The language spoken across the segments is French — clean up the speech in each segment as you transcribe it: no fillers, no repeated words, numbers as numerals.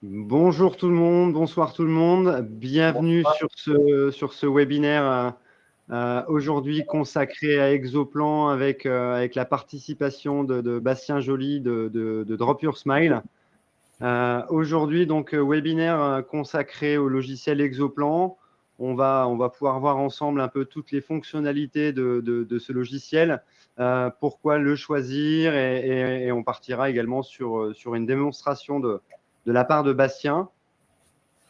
Bonjour tout le monde, bonsoir tout le monde. Bienvenue sur ce webinaire aujourd'hui consacré à Exoplan avec la participation de Bastien Joly de Drop Your Smile. Aujourd'hui, donc, webinaire consacré au logiciel Exoplan. On va pouvoir voir ensemble un peu toutes les fonctionnalités de ce logiciel, pourquoi le choisir et on partira également sur une démonstration de la part de Bastien.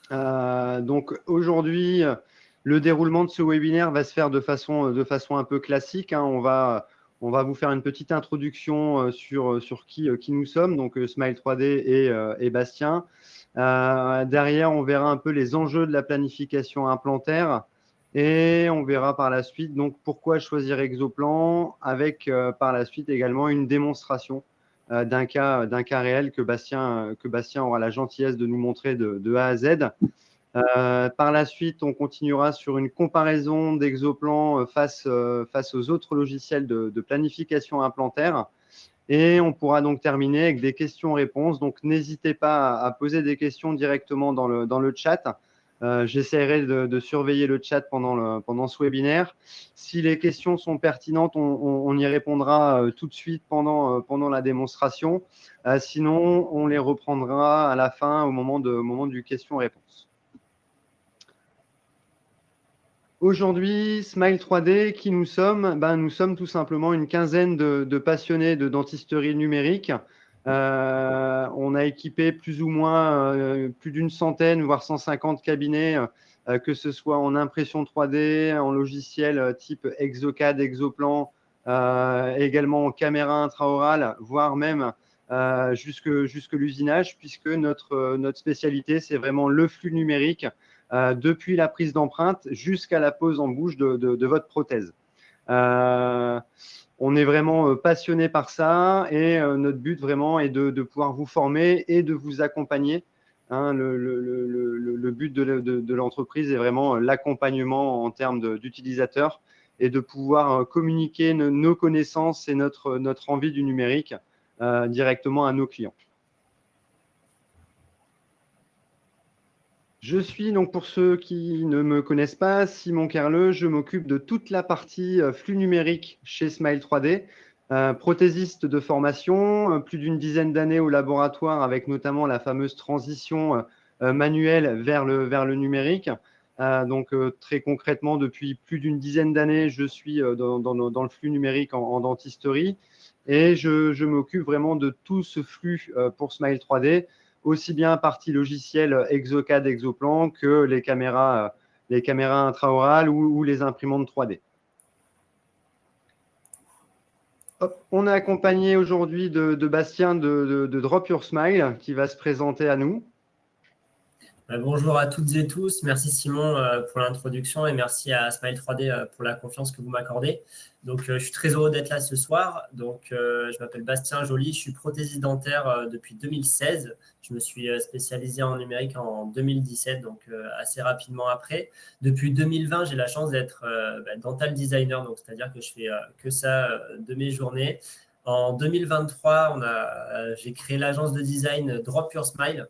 Donc aujourd'hui, le déroulement de ce webinaire va se faire de façon un peu classique, hein. On va vous faire une petite introduction sur qui nous sommes, donc Smile 3D et Bastien. Derrière, on verra un peu les enjeux de la planification implantaire et on verra par la suite donc pourquoi choisir Exoplan avec par la suite également une démonstration d'un cas réel que Bastien aura la gentillesse de nous montrer de A à Z. Par la suite, on continuera sur une comparaison d'Exoplan face aux autres logiciels de planification implantaire. Et on pourra donc terminer avec des questions-réponses. Donc, n'hésitez pas à poser des questions directement dans le chat. J'essaierai de surveiller le chat pendant ce webinaire. Si les questions sont pertinentes, on y répondra tout de suite pendant la démonstration. Sinon, on les reprendra à la fin au moment du question-réponse. Aujourd'hui, Smile 3D, qui nous sommes? Nous sommes tout simplement une quinzaine de passionnés de dentisterie numérique. On a équipé plus ou moins plus d'une centaine, voire 150 cabinets, que ce soit en impression 3D, en logiciel type Exocad, Exoplan, également en caméra intraorale, voire même jusque l'usinage, puisque notre spécialité, c'est vraiment le flux numérique depuis la prise d'empreinte jusqu'à la pose en bouche de votre prothèse. On est vraiment passionné par ça et notre but vraiment est de pouvoir vous former et de vous accompagner. Hein, le but de l'entreprise est vraiment l'accompagnement en termes d'utilisateurs et de pouvoir communiquer nos connaissances et notre envie du numérique directement à nos clients. Je suis donc, pour ceux qui ne me connaissent pas, Simon Kerleux. Je m'occupe de toute la partie flux numérique chez Smile 3D, prothésiste de formation, plus d'une dizaine d'années au laboratoire avec notamment la fameuse transition manuelle vers le numérique. Donc très concrètement, depuis plus d'une dizaine d'années, je suis dans le flux numérique en dentisterie et je m'occupe vraiment de tout ce flux pour Smile 3D, aussi bien partie logicielle Exocad, Exoplan que les caméras intraorales ou les imprimantes 3D. Hop, on est accompagné aujourd'hui de Bastien de Drop Your Smile qui va se présenter à nous. Bonjour à toutes et tous. Merci Simon pour l'introduction et merci à Smile 3D pour la confiance que vous m'accordez. Donc, je suis très heureux d'être là ce soir. Donc, je m'appelle Bastien Joly. Je suis prothésiste dentaire depuis 2016. Je me suis spécialisé en numérique en 2017, donc assez rapidement après. Depuis 2020, j'ai la chance d'être dental designer, donc c'est-à-dire que je fais que ça de mes journées. En 2023, j'ai créé l'agence de design Drop Your Smile,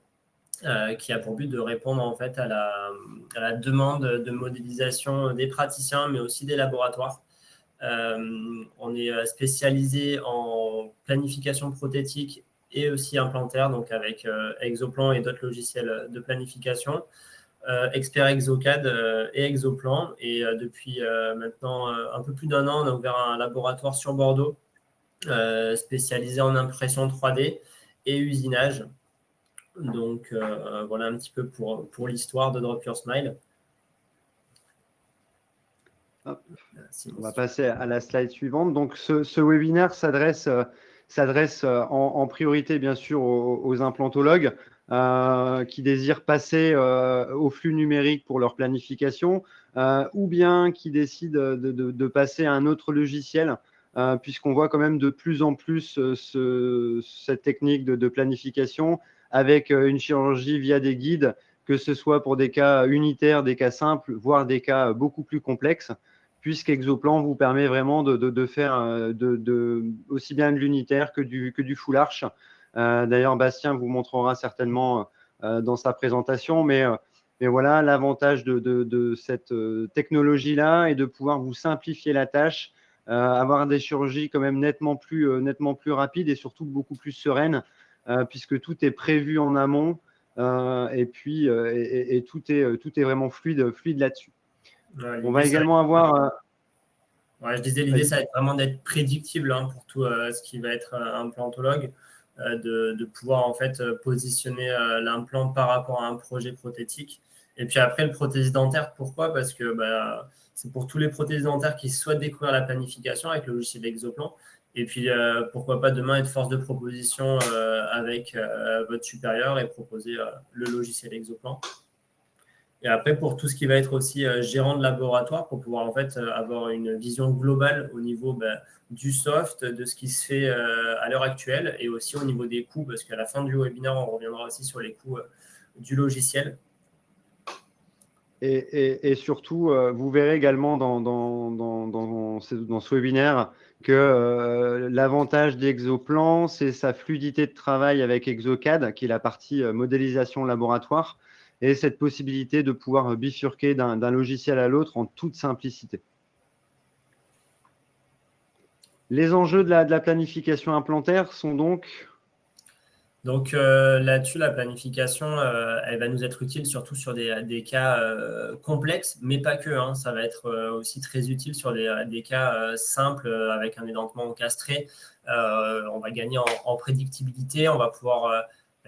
qui a pour but de répondre en fait à la demande de modélisation des praticiens, mais aussi des laboratoires. On est spécialisé en planification prothétique et aussi implantaire, donc avec Exoplan et d'autres logiciels de planification, Expert Exocad et Exoplan. Et depuis maintenant un peu plus d'un an, on a ouvert un laboratoire sur Bordeaux spécialisé en impression 3D et usinage. Donc, voilà un petit peu pour l'histoire de Drop Your Smile. Hop. On va passer à la slide suivante. Donc, ce webinaire s'adresse en priorité, bien sûr, aux implantologues qui désirent passer au flux numérique pour leur planification ou bien qui décident de passer à un autre logiciel, puisqu'on voit quand même de plus en plus cette technique de planification avec une chirurgie via des guides, que ce soit pour des cas unitaires, des cas simples, voire des cas beaucoup plus complexes, puisqu'Exoplan vous permet vraiment de faire aussi bien de l'unitaire que du full arch. D'ailleurs, Bastien vous montrera certainement dans sa présentation, mais voilà, l'avantage de cette technologie-là est de pouvoir vous simplifier la tâche, avoir des chirurgies quand même nettement plus rapides et surtout beaucoup plus sereines, puisque tout est prévu en amont, et puis tout est vraiment fluide là-dessus. On va également avoir… Ouais, je disais, l'idée, ça va être vraiment d'être prédictible pour tout ce qui va être implantologue, de pouvoir en fait positionner l'implant par rapport à un projet prothétique. Et puis après, le prothèse dentaire, pourquoi? Parce que c'est pour tous les prothèses dentaires qui souhaitent découvrir la planification avec le logiciel Exoplan. Et puis, pourquoi pas demain être force de proposition avec votre supérieur et proposer le logiciel Exoplan. Et après, pour tout ce qui va être aussi gérant de laboratoire, pour pouvoir en fait avoir une vision globale au niveau du soft, de ce qui se fait à l'heure actuelle et aussi au niveau des coûts, parce qu'à la fin du webinaire, on reviendra aussi sur les coûts du logiciel. Et surtout, vous verrez également dans ce webinaire que l'avantage d'Exoplan, c'est sa fluidité de travail avec Exocad, qui est la partie modélisation laboratoire, et cette possibilité de pouvoir bifurquer d'un logiciel à l'autre en toute simplicité. Les enjeux de la planification implantaire sont donc… Donc là-dessus, la planification, elle va nous être utile surtout sur des cas complexes, mais pas que. Ça va être aussi très utile sur des cas simples avec un édentement castré. On va gagner en prédictibilité, on va pouvoir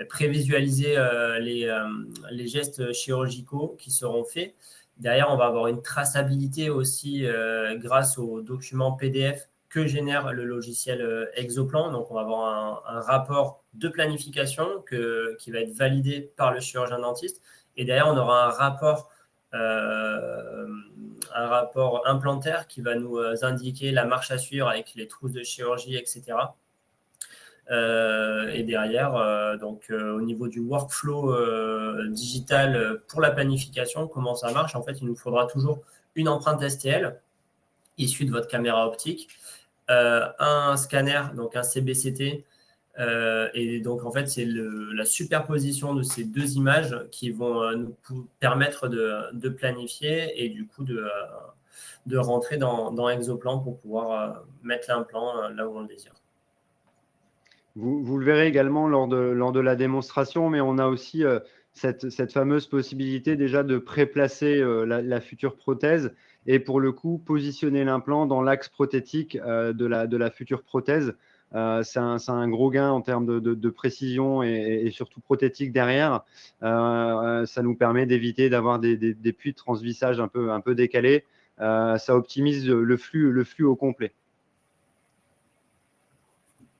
prévisualiser les gestes chirurgicaux qui seront faits. Derrière, on va avoir une traçabilité aussi grâce aux documents PDF que génère le logiciel Exoplan. Donc, on va avoir un rapport de planification qui va être validé par le chirurgien dentiste. Et derrière, on aura un rapport implantaire qui va nous indiquer la marche à suivre avec les trousses de chirurgie, etc. Et derrière, au niveau du workflow digital pour la planification, comment ça marche? En fait, il nous faudra toujours une empreinte STL issue de votre caméra optique, un scanner, donc un CBCT, et donc en fait c'est la superposition de ces deux images qui vont nous permettre de planifier et du coup de rentrer dans Exoplan pour pouvoir mettre l'implant là où on le désire. Vous le verrez également lors de la démonstration, mais on a aussi cette fameuse possibilité déjà de préplacer la future prothèse et pour le coup positionner l'implant dans l'axe prothétique de la future prothèse. C'est un gros gain en termes de précision et surtout prothétique derrière. Ça nous permet d'éviter d'avoir des puits de transvissage un peu décalés. Ça optimise le flux au complet.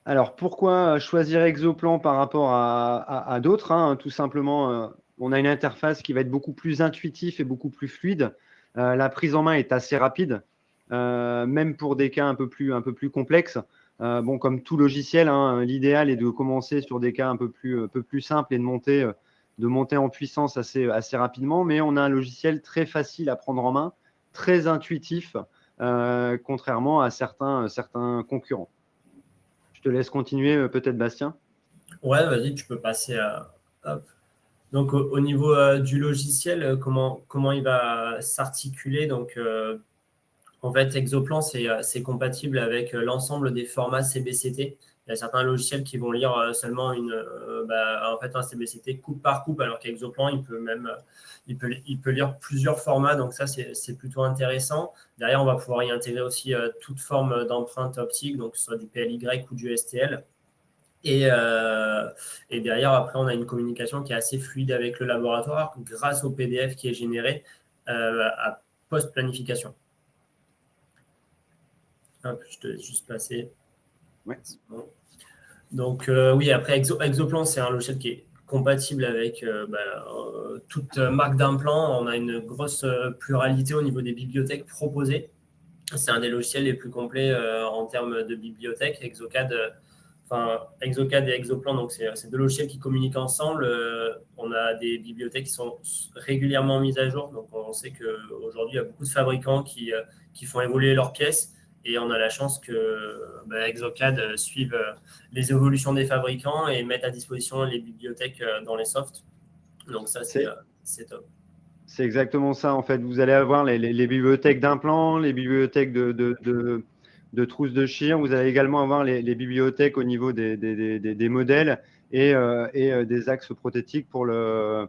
Alors, pourquoi choisir Exoplan par rapport à d'autres? Tout simplement, on a une interface qui va être beaucoup plus intuitive et beaucoup plus fluide. La prise en main est assez rapide, même pour des cas un peu plus complexes. Comme tout logiciel, l'idéal est de commencer sur des cas un peu plus simples et de monter en puissance assez rapidement. Mais on a un logiciel très facile à prendre en main, très intuitif, contrairement à certains concurrents. Je te laisse continuer, peut-être, Bastien. Ouais, vas-y, tu peux passer à… Hop. Donc, au niveau du logiciel, comment il va s'articuler? Donc, en fait, Exoplan, c'est compatible avec l'ensemble des formats CBCT. Il y a certains logiciels qui vont lire seulement un CBCT coupe par coupe, alors qu'Exoplan, il peut lire plusieurs formats. Donc ça, c'est plutôt intéressant. Derrière, on va pouvoir y intégrer aussi toute forme d'empreinte optique, donc que ce soit du PLY ou du STL. Et derrière, après, on a une communication qui est assez fluide avec le laboratoire grâce au PDF qui est généré à post-planification. Hop, je te laisse juste passer. Ouais. Bon. Donc, oui, après, Exoplan, c'est un logiciel qui est compatible avec toute marque d'implant. On a une grosse pluralité au niveau des bibliothèques proposées. C'est un des logiciels les plus complets en termes de bibliothèque. Exocad et Exoplan, donc c'est deux logiciels qui communiquent ensemble. On a des bibliothèques qui sont régulièrement mises à jour. Donc, on sait qu'aujourd'hui, il y a beaucoup de fabricants qui font évoluer leurs pièces. Et on a la chance que Exocad suive les évolutions des fabricants et mette à disposition les bibliothèques dans les softs. Donc ça, c'est top. C'est exactement ça, en fait. Vous allez avoir les bibliothèques d'implants, les bibliothèques de trousses de chire. Vous allez également avoir les bibliothèques au niveau des modèles et des axes prothétiques pour le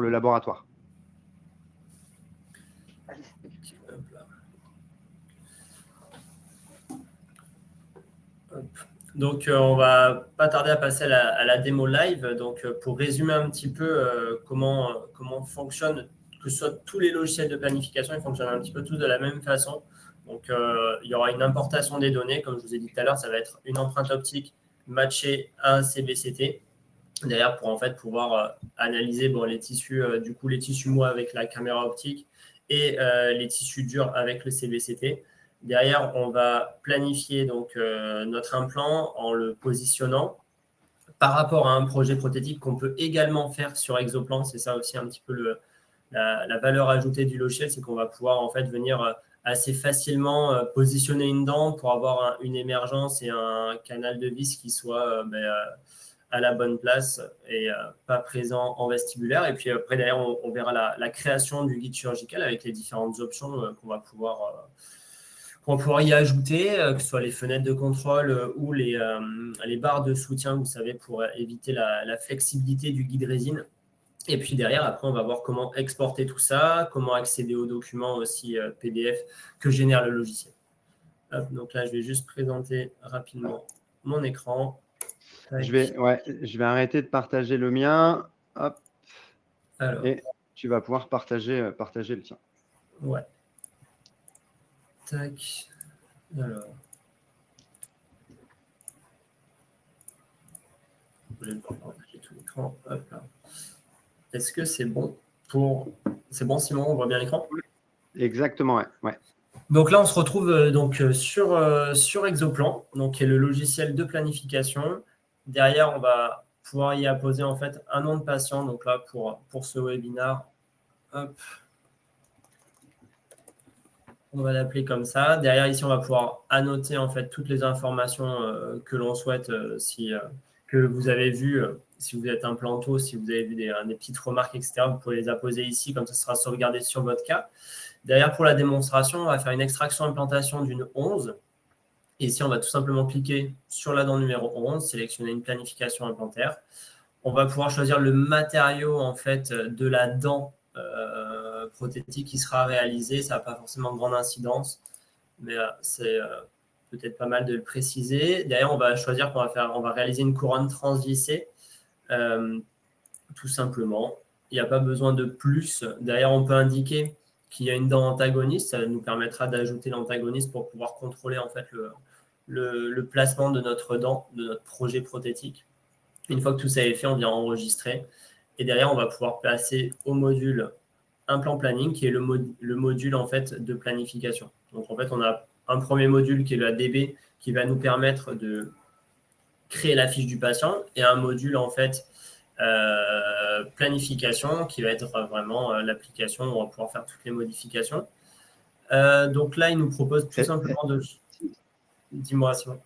laboratoire. Hop là. Hop. Donc, on va pas tarder à passer à la démo live. Donc, pour résumer un petit peu comment fonctionne, que ce soit tous les logiciels de planification, ils fonctionnent un petit peu tous de la même façon. Donc, il y aura une importation des données. Comme je vous ai dit tout à l'heure, ça va être une empreinte optique matchée à un CBCT. Derrière, pour en fait pouvoir analyser les tissus, les tissus mous avec la caméra optique et les tissus durs avec le CBCT. Derrière, on va planifier donc notre implant en le positionnant par rapport à un projet prothétique qu'on peut également faire sur Exoplan. C'est ça aussi un petit peu la valeur ajoutée du logiciel, c'est qu'on va pouvoir en fait venir assez facilement positionner une dent pour avoir une émergence et un canal de vis qui soit à la bonne place et pas présent en vestibulaire. Et puis après, derrière, on verra la création du guide chirurgical avec les différentes options qu'on va pouvoir y ajouter, que ce soit les fenêtres de contrôle ou les barres de soutien, vous savez, pour éviter la flexibilité du guide résine. Et puis derrière, après, on va voir comment exporter tout ça, comment accéder aux documents aussi PDF que génère le logiciel. Hop, donc là, je vais juste présenter rapidement mon écran. Je vais arrêter de partager le mien. Hop. Alors, et tu vas pouvoir partager le tien. Ouais. Tac. Alors. Je vais partager tout l'écran. Hop là. Est-ce que c'est bon C'est bon, Simon, on voit bien l'écran? Exactement, ouais. Donc là, on se retrouve sur Exoplan, donc qui est le logiciel de planification. Derrière, on va pouvoir y apposer en fait un nom de patient. Donc là, pour ce webinaire, hop, on va l'appeler comme ça. Derrière, ici, on va pouvoir annoter en fait toutes les informations que l'on souhaite, que vous avez vues, si vous êtes un planto, si vous avez vu des petites remarques, etc. Vous pouvez les apposer ici, comme ça sera sauvegardé sur votre cas. Derrière, pour la démonstration, on va faire une extraction implantation d'une 11. Ici, on va tout simplement cliquer sur la dent numéro 11, sélectionner une planification implantaire. On va pouvoir choisir le matériau en fait de la dent prothétique qui sera réalisée. Ça n'a pas forcément grande incidence, mais c'est peut-être pas mal de le préciser. Derrière, on va choisir on va réaliser une couronne transvissée, tout simplement. Il n'y a pas besoin de plus. Derrière, on peut indiquer qu'il y a une dent antagoniste. Ça nous permettra d'ajouter l'antagoniste pour pouvoir contrôler en fait le placement de notre dent, de notre projet prothétique. Une fois que tout ça est fait, on vient enregistrer. Et derrière, on va pouvoir passer au module implant planning, qui est le module en fait de planification. Donc en fait, on a un premier module qui est le ADB, qui va nous permettre de créer la fiche du patient, et un module en fait planification, qui va être vraiment l'application où on va pouvoir faire toutes les modifications. Donc là, il nous propose tout simplement de... Dis-moi, Simon.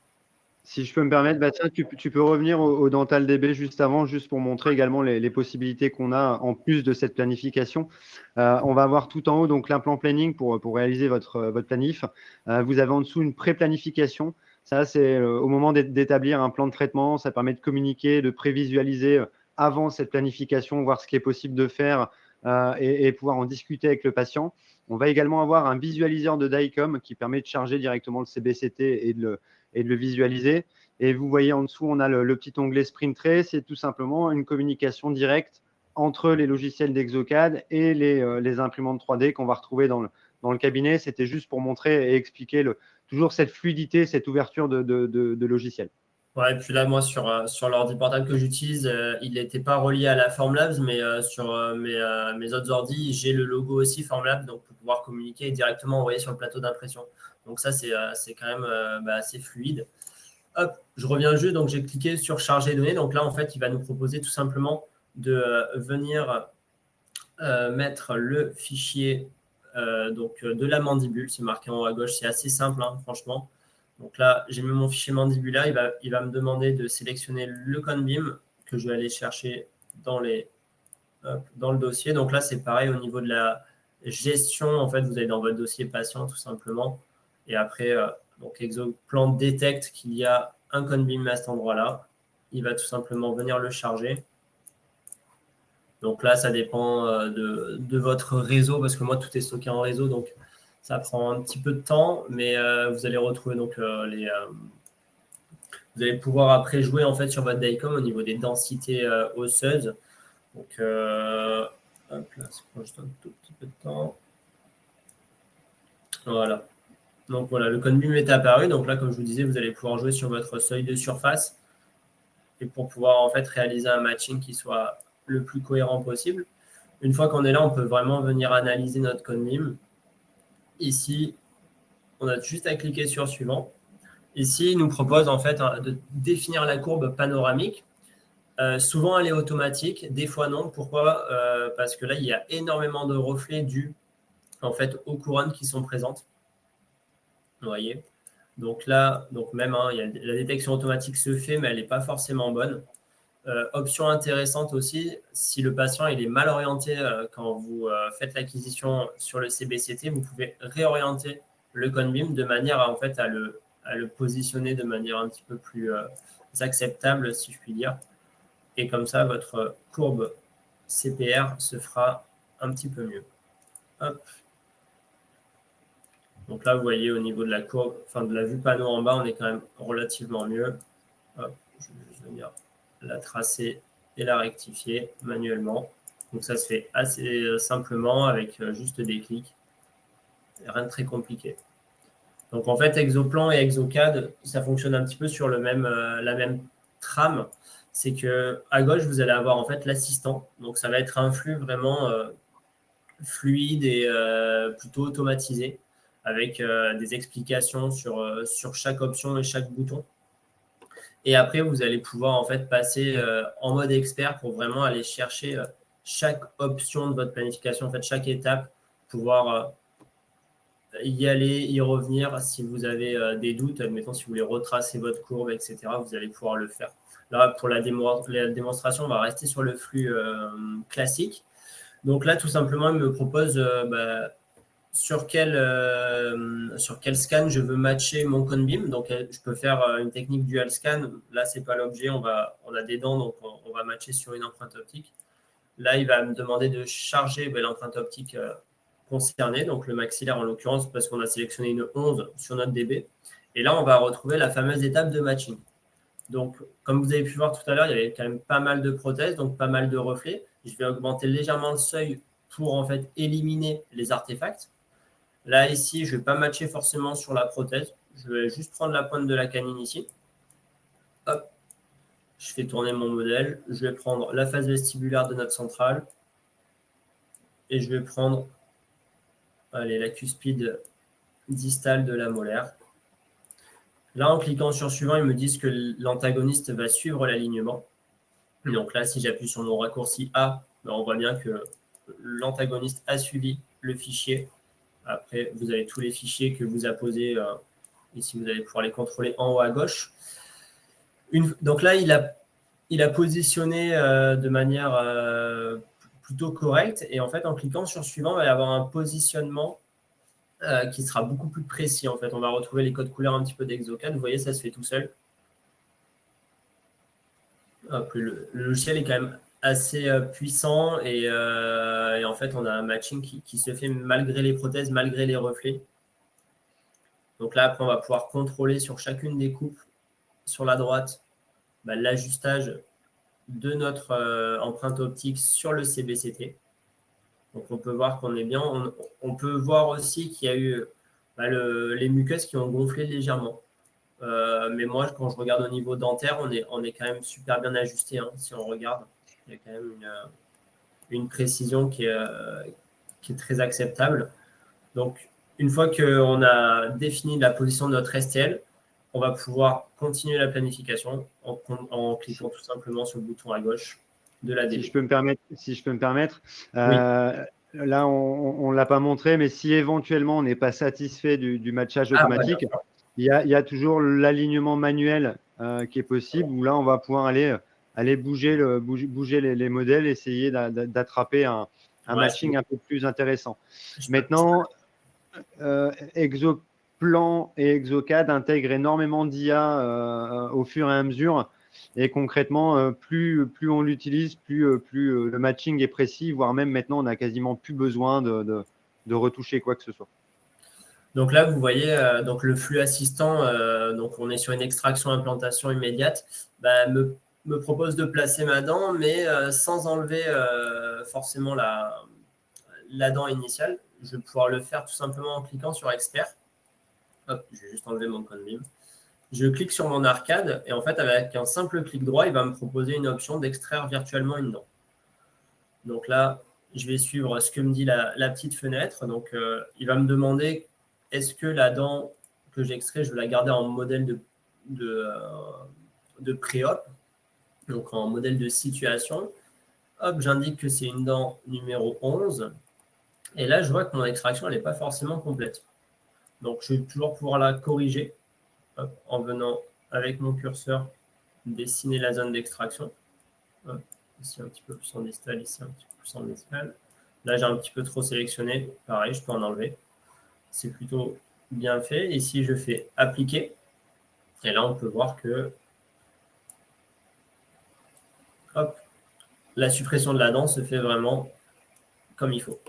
Si je peux me permettre, Bastien, tu peux revenir au DentalDB juste avant, juste pour montrer également les possibilités qu'on a en plus de cette planification. On va avoir tout en haut donc l'implant planning pour réaliser votre planif. Vous avez en dessous une pré-planification. Ça, c'est au moment d'établir un plan de traitement. Ça permet de communiquer, de prévisualiser avant cette planification, voir ce qui est possible de faire et pouvoir en discuter avec le patient. On va également avoir un visualiseur de DICOM qui permet de charger directement le CBCT et de le visualiser. Et vous voyez en dessous, on a le petit onglet Sprint Tray. C'est tout simplement une communication directe entre les logiciels d'Exocad et les imprimantes 3D qu'on va retrouver dans le cabinet. C'était juste pour montrer et expliquer toujours cette fluidité, cette ouverture de logiciels. Ouais, et puis là, moi, sur l'ordi portable que j'utilise, il n'était pas relié à la Formlabs, mais sur mes autres ordis, j'ai le logo aussi Formlabs, donc pour pouvoir communiquer et directement envoyer sur le plateau d'impression. Donc ça, c'est quand même assez fluide. Hop, je reviens juste, donc j'ai cliqué sur charger données. Donc là, en fait, il va nous proposer tout simplement de venir mettre le fichier de la mandibule. C'est marqué en haut à gauche, c'est assez simple, hein, franchement. Donc là, j'ai mis mon fichier mandibulaire. Il va me demander de sélectionner le cone beam que je vais aller chercher dans le dossier. Donc là, c'est pareil au niveau de la gestion. En fait, vous allez dans votre dossier patient tout simplement. Et après, donc Exoplan détecte qu'il y a un Conbeam à cet endroit-là. Il va tout simplement venir le charger. Donc là, ça dépend de votre réseau, parce que moi, tout est stocké en réseau, donc ça prend un petit peu de temps, mais vous allez retrouver donc vous allez pouvoir après jouer en fait sur votre DICOM au niveau des densités osseuses. Donc hop là, ça prend juste un tout petit peu de temps. Voilà. Donc voilà, le Conbeam est apparu. Donc là, comme je vous disais, vous allez pouvoir jouer sur votre seuil de surface et pour pouvoir en fait réaliser un matching qui soit le plus cohérent possible. Une fois qu'on est là, on peut vraiment venir analyser notre Conbeam. Ici, on a juste à cliquer sur suivant. Ici, il nous propose en fait de définir la courbe panoramique. Souvent, elle est automatique, des fois non. Pourquoi parce que là, il y a énormément de reflets dus en fait aux couronnes qui sont présentes. Vous voyez. Donc là, même la détection automatique se fait, mais elle n'est pas forcément bonne. Option intéressante aussi, si le patient il est mal orienté quand vous faites l'acquisition sur le CBCT, vous pouvez réorienter le Conbeam de manière à, en fait, à le positionner de manière un petit peu plus acceptable, si je puis dire. Et comme ça, votre courbe CPR se fera un petit peu mieux. Hop. Donc là, vous voyez au niveau de la courbe, enfin de la vue panneau en bas, on est quand même relativement mieux. Hop, je vais juste venir la tracer et la rectifier manuellement. Donc ça se fait assez simplement avec juste des clics. Rien de très compliqué. Donc en fait, Exoplan et Exocad, ça fonctionne un petit peu sur la même trame. C'est que à gauche, vous allez avoir en fait l'assistant. Donc ça va être un flux vraiment fluide et plutôt automatisé, avec des explications sur chaque option et chaque bouton. Et après, vous allez pouvoir en fait passer en mode expert pour vraiment aller chercher chaque option de votre planification, en fait chaque étape, pouvoir y aller, y revenir. Si vous avez des doutes, admettons si vous voulez retracer votre courbe, etc., vous allez pouvoir le faire. Là, pour la démonstration, on va rester sur le flux classique. Donc là, tout simplement, il me propose sur quel scan je veux matcher mon Conbeam. Donc, je peux faire une technique dual scan. Là, ce n'est pas l'objet. On a des dents, donc on va matcher sur une empreinte optique. Là, il va me demander de charger l'empreinte optique concernée, donc le maxillaire en l'occurrence, parce qu'on a sélectionné une 11 sur notre DB. Et là, on va retrouver la fameuse étape de matching. Donc, comme vous avez pu voir tout à l'heure, il y avait quand même pas mal de prothèses, donc pas mal de reflets. Je vais augmenter légèrement le seuil pour en fait éliminer les artefacts. Là, ici, je ne vais pas matcher forcément sur la prothèse. Je vais juste prendre la pointe de la canine ici. Hop. Je fais tourner mon modèle. Je vais prendre la face vestibulaire de notre centrale. Et je vais prendre la cuspide distale de la molaire. Là, en cliquant sur suivant, ils me disent que l'antagoniste va suivre l'alignement. Donc là, si j'appuie sur mon raccourci A, on voit bien que l'antagoniste a suivi le fichier. Après, vous avez tous les fichiers que vous apposez. Ici, vous allez pouvoir les contrôler en haut à gauche. Donc là, il a positionné de manière plutôt correcte. Et en fait, en cliquant sur suivant, il va y avoir un positionnement qui sera beaucoup plus précis. En fait, on va retrouver les codes couleurs un petit peu d'Exocad. Vous voyez, ça se fait tout seul. Hop, le logiciel est quand même assez puissant et en fait, on a un matching qui se fait malgré les prothèses, malgré les reflets. Donc là, après, on va pouvoir contrôler sur chacune des coupes sur la droite l'ajustage de notre empreinte optique sur le CBCT. Donc, on peut voir qu'on est bien. On peut voir aussi qu'il y a eu les muqueuses qui ont gonflé légèrement. Mais moi, quand je regarde au niveau dentaire, on est quand même super bien ajusté. Hein, si on regarde, il y a quand même une précision qui est très acceptable. Donc, une fois qu'on a défini la position de notre STL, on va pouvoir continuer la planification en cliquant tout simplement sur le bouton à gauche de la DB. Si je peux me permettre, Oui. là, on ne l'a pas montré, mais si éventuellement on n'est pas satisfait du matchage automatique, il y a toujours l'alignement manuel qui est possible, où là, on va pouvoir aller aller bouger les modèles, essayer d'attraper un matching un peu plus intéressant. Maintenant, Exoplan et Exocad intègrent énormément d'IA au fur et à mesure. Et concrètement, plus on l'utilise, plus le matching est précis, voire même maintenant, on n'a quasiment plus besoin de retoucher quoi que ce soit. Donc là, vous voyez, donc le flux assistant, donc on est sur une extraction implantation immédiate, me propose de placer ma dent, mais sans enlever forcément la dent initiale. Je vais pouvoir le faire tout simplement en cliquant sur Expert. Hop, je vais juste enlever mon Conbeam. Je clique sur mon arcade et en fait, avec un simple clic droit, il va me proposer une option d'extraire virtuellement une dent. Donc là, je vais suivre ce que me dit la petite fenêtre. Donc, il va me demander est-ce que la dent que j'extrais, je veux la garder en modèle de pré-op, donc en modèle de situation. Hop, j'indique que c'est une dent numéro 11. Et là, je vois que mon extraction, elle n'est pas forcément complète. Donc, je vais toujours pouvoir la corriger en venant avec mon curseur dessiner la zone d'extraction. Ici, un petit peu plus en distal, ici, un petit peu plus en distal. Là, j'ai un petit peu trop sélectionné. Pareil, je peux en enlever. C'est plutôt bien fait. Ici, je fais appliquer. Et là, on peut voir que hop, la suppression de la dent se fait vraiment comme il faut.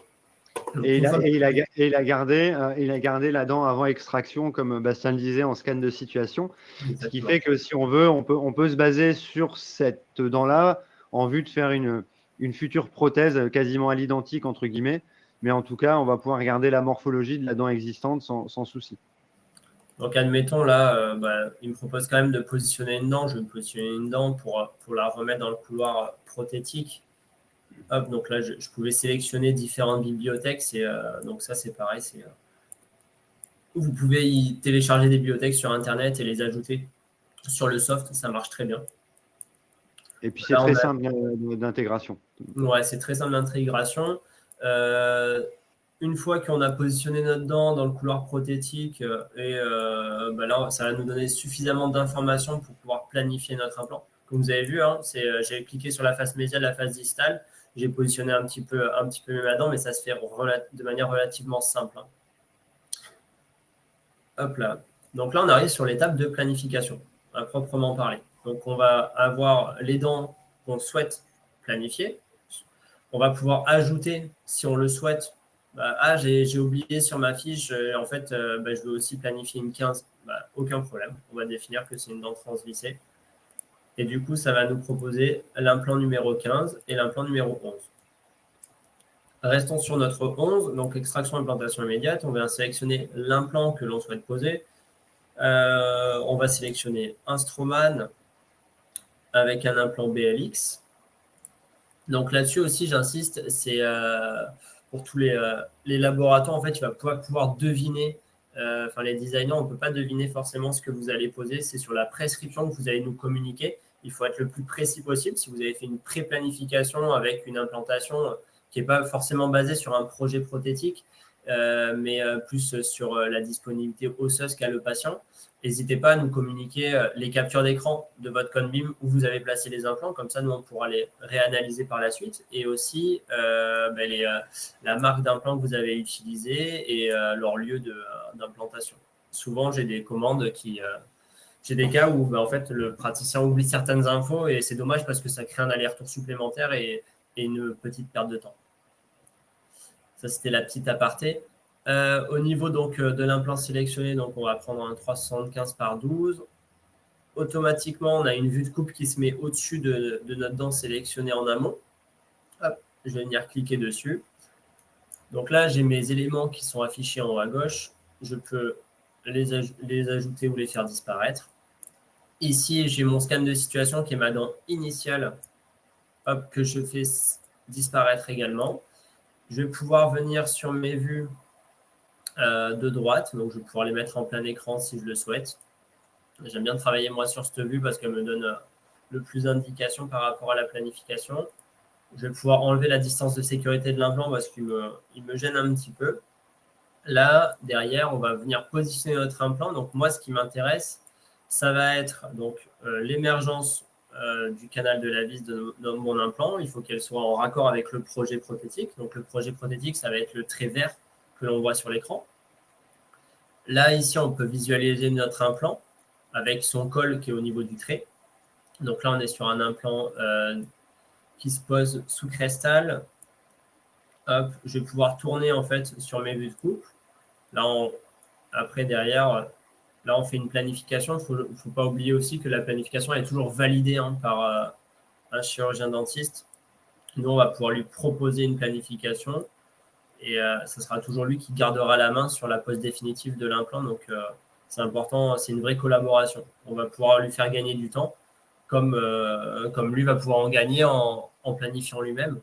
Donc, et il a gardé la dent avant extraction, comme Bastien le disait, en scan de situation. exactement. Ce qui fait que si on veut, on peut se baser sur cette dent-là en vue de faire une future prothèse quasiment à l'identique, entre guillemets. Mais en tout cas, on va pouvoir regarder la morphologie de la dent existante sans souci. Donc, admettons, là, il me propose quand même de positionner une dent. Je vais positionner une dent pour la remettre dans le couloir prothétique. Hop, donc là, je pouvais sélectionner différentes bibliothèques. Donc ça, c'est pareil. Vous pouvez y télécharger des bibliothèques sur Internet et les ajouter sur le soft. Ça marche très bien. Et puis, c'est très simple d'intégration. Ouais, c'est très simple d'intégration. Une fois qu'on a positionné notre dent dans le couloir prothétique, là, ça va nous donner suffisamment d'informations pour pouvoir planifier notre implant. Comme vous avez vu, hein, j'ai cliqué sur la face médiale, la face distale. J'ai positionné un petit peu ma dent, mais ça se fait de manière relativement simple. Hein. Hop là. Donc là, on arrive sur l'étape de planification, à proprement parler. Donc, on va avoir les dents qu'on souhaite planifier. On va pouvoir ajouter, si on le souhaite, j'ai oublié sur ma fiche, en fait, je veux aussi planifier une 15. Aucun problème. On va définir que c'est une dent transvissée. Et du coup, ça va nous proposer l'implant numéro 15 et l'implant numéro 11. Restons sur notre 11, donc extraction implantation immédiate. On va sélectionner l'implant que l'on souhaite poser. On va sélectionner un Straumann avec un implant BLX. Donc là-dessus aussi, j'insiste, c'est pour tous les laboratoires, en fait, tu vas pouvoir deviner, les designers, on ne peut pas deviner forcément ce que vous allez poser. C'est sur la prescription que vous allez nous communiquer. Il faut être le plus précis possible. Si vous avez fait une pré-planification avec une implantation qui n'est pas forcément basée sur un projet prothétique, mais plus sur la disponibilité osseuse qu'a le patient, n'hésitez pas à nous communiquer les captures d'écran de votre Conbeam où vous avez placé les implants. Comme ça, nous, on pourra les réanalyser par la suite. Et aussi la marque d'implant que vous avez utilisée et leur lieu d'implantation. Souvent, j'ai des commandes j'ai des cas où en fait, le praticien oublie certaines infos et c'est dommage parce que ça crée un aller-retour supplémentaire et une petite perte de temps. Ça, c'était la petite aparté. Au niveau donc, de l'implant sélectionné, donc, on va prendre un 375 par 12. Automatiquement, on a une vue de coupe qui se met au-dessus de notre dent sélectionnée en amont. Hop, je vais venir cliquer dessus. Donc là, j'ai mes éléments qui sont affichés en haut à gauche. Je peux les ajouter ou les faire disparaître. Ici, j'ai mon scan de situation qui est ma dent initiale, hop, que je fais disparaître également. Je vais pouvoir venir sur mes vues de droite, donc je vais pouvoir les mettre en plein écran si je le souhaite. J'aime bien travailler moi sur cette vue parce qu'elle me donne le plus d'indications par rapport à la planification. Je vais pouvoir enlever la distance de sécurité de l'implant parce qu'il me gêne un petit peu. Là, derrière, on va venir positionner notre implant. Donc moi, ce qui m'intéresse, ça va être donc l'émergence du canal de la vis de mon implant. Il faut qu'elle soit en raccord avec le projet prothétique. Donc, le projet prothétique, ça va être le trait vert que l'on voit sur l'écran. Là, ici, on peut visualiser notre implant avec son col qui est au niveau du trait. Donc là, on est sur un implant qui se pose sous crestal. Hop, je vais pouvoir tourner en fait sur mes vues de coupe. Là, après, derrière, là, on fait une planification. Il ne faut pas oublier aussi que la planification est toujours validée par un chirurgien dentiste. Nous, on va pouvoir lui proposer une planification et ce sera toujours lui qui gardera la main sur la pose définitive de l'implant. Donc, c'est important, c'est une vraie collaboration. On va pouvoir lui faire gagner du temps, comme lui va pouvoir en gagner en planifiant lui-même.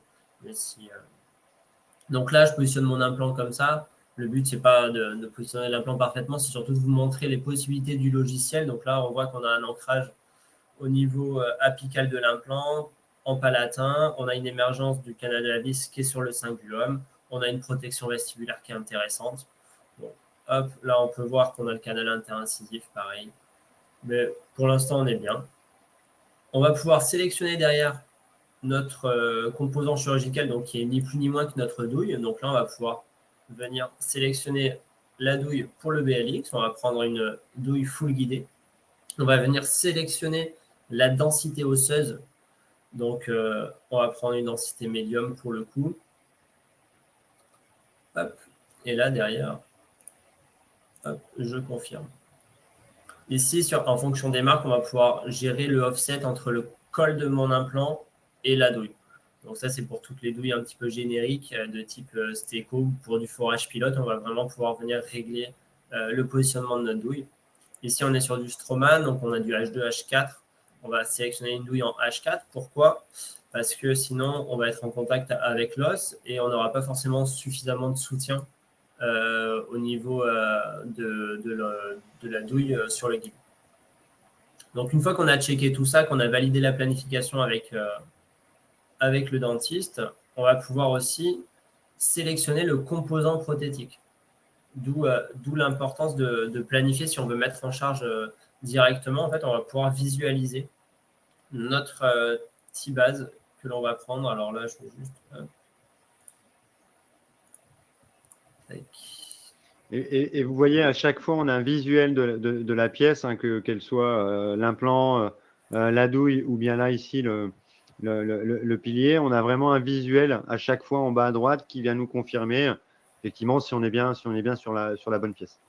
Donc là, je positionne mon implant comme ça. Le but, ce n'est pas de positionner l'implant parfaitement, c'est surtout de vous montrer les possibilités du logiciel. Donc là, on voit qu'on a un ancrage au niveau apical de l'implant, en palatin. On a une émergence du canal de la vis qui est sur le cingulum. On a une protection vestibulaire qui est intéressante. Bon, hop, là, on peut voir qu'on a le canal interincisif, pareil. Mais pour l'instant, on est bien. On va pouvoir sélectionner derrière notre composant chirurgical, donc qui est ni plus ni moins que notre douille. Donc là, on va pouvoir venir sélectionner la douille pour le BLX. On va prendre une douille full guidée. On va venir sélectionner la densité osseuse. Donc, on va prendre une densité médium pour le coup. Hop. Et là, derrière, hop, je confirme. Ici, en fonction des marques, on va pouvoir gérer le offset entre le col de mon implant et la douille. Donc ça, c'est pour toutes les douilles un petit peu génériques de type Steco. Pour du forage pilote, on va vraiment pouvoir venir régler le positionnement de notre douille. Ici, on est sur du Straumann, donc on a du H2, H4. On va sélectionner une douille en H4. Pourquoi ? Parce que sinon, on va être en contact avec l'os et on n'aura pas forcément suffisamment de soutien au niveau de la douille sur le guide. Donc, une fois qu'on a checké tout ça, qu'on a validé la planification avec le dentiste, on va pouvoir aussi sélectionner le composant prothétique. D'où l'importance de planifier. Si on veut mettre en charge directement, en fait, on va pouvoir visualiser notre T-base que l'on va prendre. Alors là, je vais juste... Et vous voyez, à chaque fois, on a un visuel de la pièce, hein, qu'elle soit l'implant, la douille ou bien là, ici, le pilier. On a vraiment un visuel à chaque fois en bas à droite qui vient nous confirmer, effectivement, si on est bien sur la bonne pièce.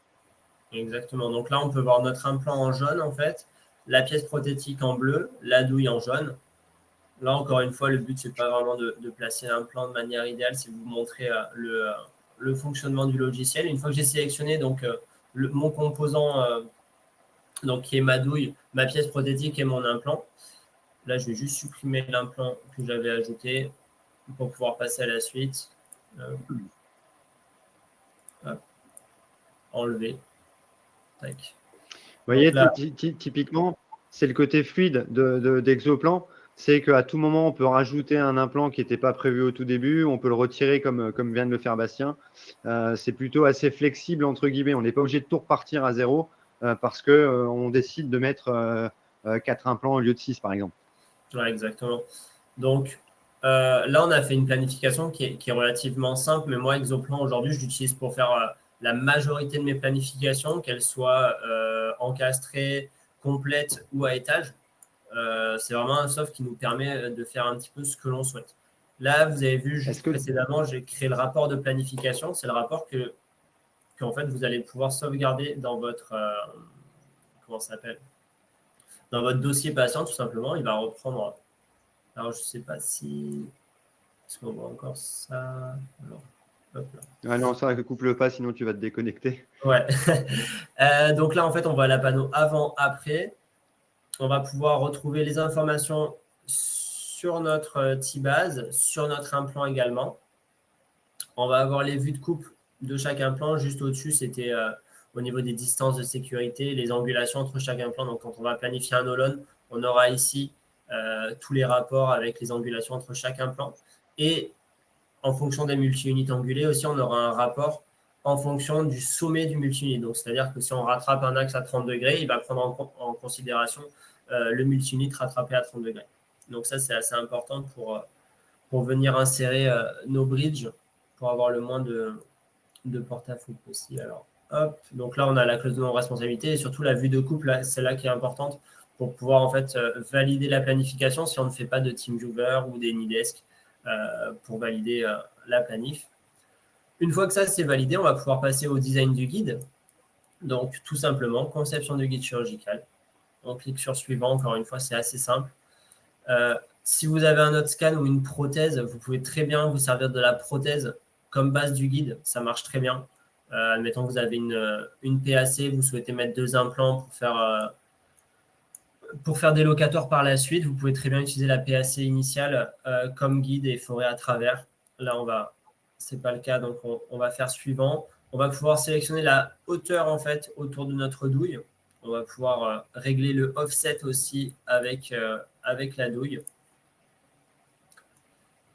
Exactement. Donc là, on peut voir notre implant en jaune, en fait, la pièce prothétique en bleu, la douille en jaune. Là, encore une fois, le but, c'est pas vraiment de placer l'implant de manière idéale, c'est de vous montrer le fonctionnement du logiciel. Une fois que j'ai sélectionné donc, mon composant, donc, qui est ma douille, ma pièce prothétique et mon implant, là, je vais juste supprimer l'implant que j'avais ajouté pour pouvoir passer à la suite. Enlever. Tac. Vous voyez, là, typiquement, c'est le côté fluide d'Exoplan. C'est qu'à tout moment, on peut rajouter un implant qui n'était pas prévu au tout début. On peut le retirer comme vient de le faire Bastien. C'est plutôt assez flexible, entre guillemets. On n'est pas obligé de tout repartir à zéro parce qu'on décide de mettre 4 implants au lieu de 6, par exemple. Ouais, exactement. Donc, là, on a fait une planification qui est relativement simple. Mais moi, Exoplan, aujourd'hui, je l'utilise pour faire la majorité de mes planifications, qu'elles soient encastrées, complètes ou à étage. C'est vraiment un soft qui nous permet de faire un petit peu ce que l'on souhaite. Là, vous avez vu juste précédemment, j'ai créé le rapport de planification. C'est le rapport qu'en fait, vous allez pouvoir sauvegarder dans votre comment ça s'appelle, dans votre dossier patient, tout simplement. Il va reprendre. Alors, je ne sais pas si... Est-ce qu'on voit encore ça? Alors, hop là. Ah non, ça ne coupe-le pas, sinon tu vas te déconnecter. Ouais. Donc là, en fait, on voit la panneau avant-après. On va pouvoir retrouver les informations sur notre T-base, sur notre implant également. On va avoir les vues de coupe de chaque implant. Juste au-dessus, c'était au niveau des distances de sécurité, les angulations entre chaque implant. Donc, quand on va planifier un holon, on aura ici tous les rapports avec les angulations entre chaque implant. Et en fonction des multi-unités angulées aussi, on aura un rapport en fonction du sommet du multi-unit. Donc, c'est-à-dire que si on rattrape un axe à 30 degrés, il va prendre en considération le multilitre rattrapé à 30 degrés. Donc ça, c'est assez important pour venir insérer nos bridges pour avoir le moins de porte-à-faux possible. Alors, hop, donc là, on a la clause de non-responsabilité et surtout la vue de couple, c'est là qui est importante pour pouvoir en fait valider la planification si on ne fait pas de TeamViewer ou des Nidesk pour valider la planif. Une fois que ça c'est validé, on va pouvoir passer au design du guide. Donc tout simplement, conception du guide chirurgical. On clique sur suivant, encore une fois, c'est assez simple. Si vous avez un autre scan ou une prothèse, vous pouvez très bien vous servir de la prothèse comme base du guide, ça marche très bien. Admettons que vous avez une PAC, vous souhaitez mettre 2 implants pour faire des locateurs par la suite, vous pouvez très bien utiliser la PAC initiale comme guide et forêt à travers. Là, c'est pas le cas, donc on va faire suivant. On va pouvoir sélectionner la hauteur en fait autour de notre douille. On va pouvoir régler le offset aussi avec la douille.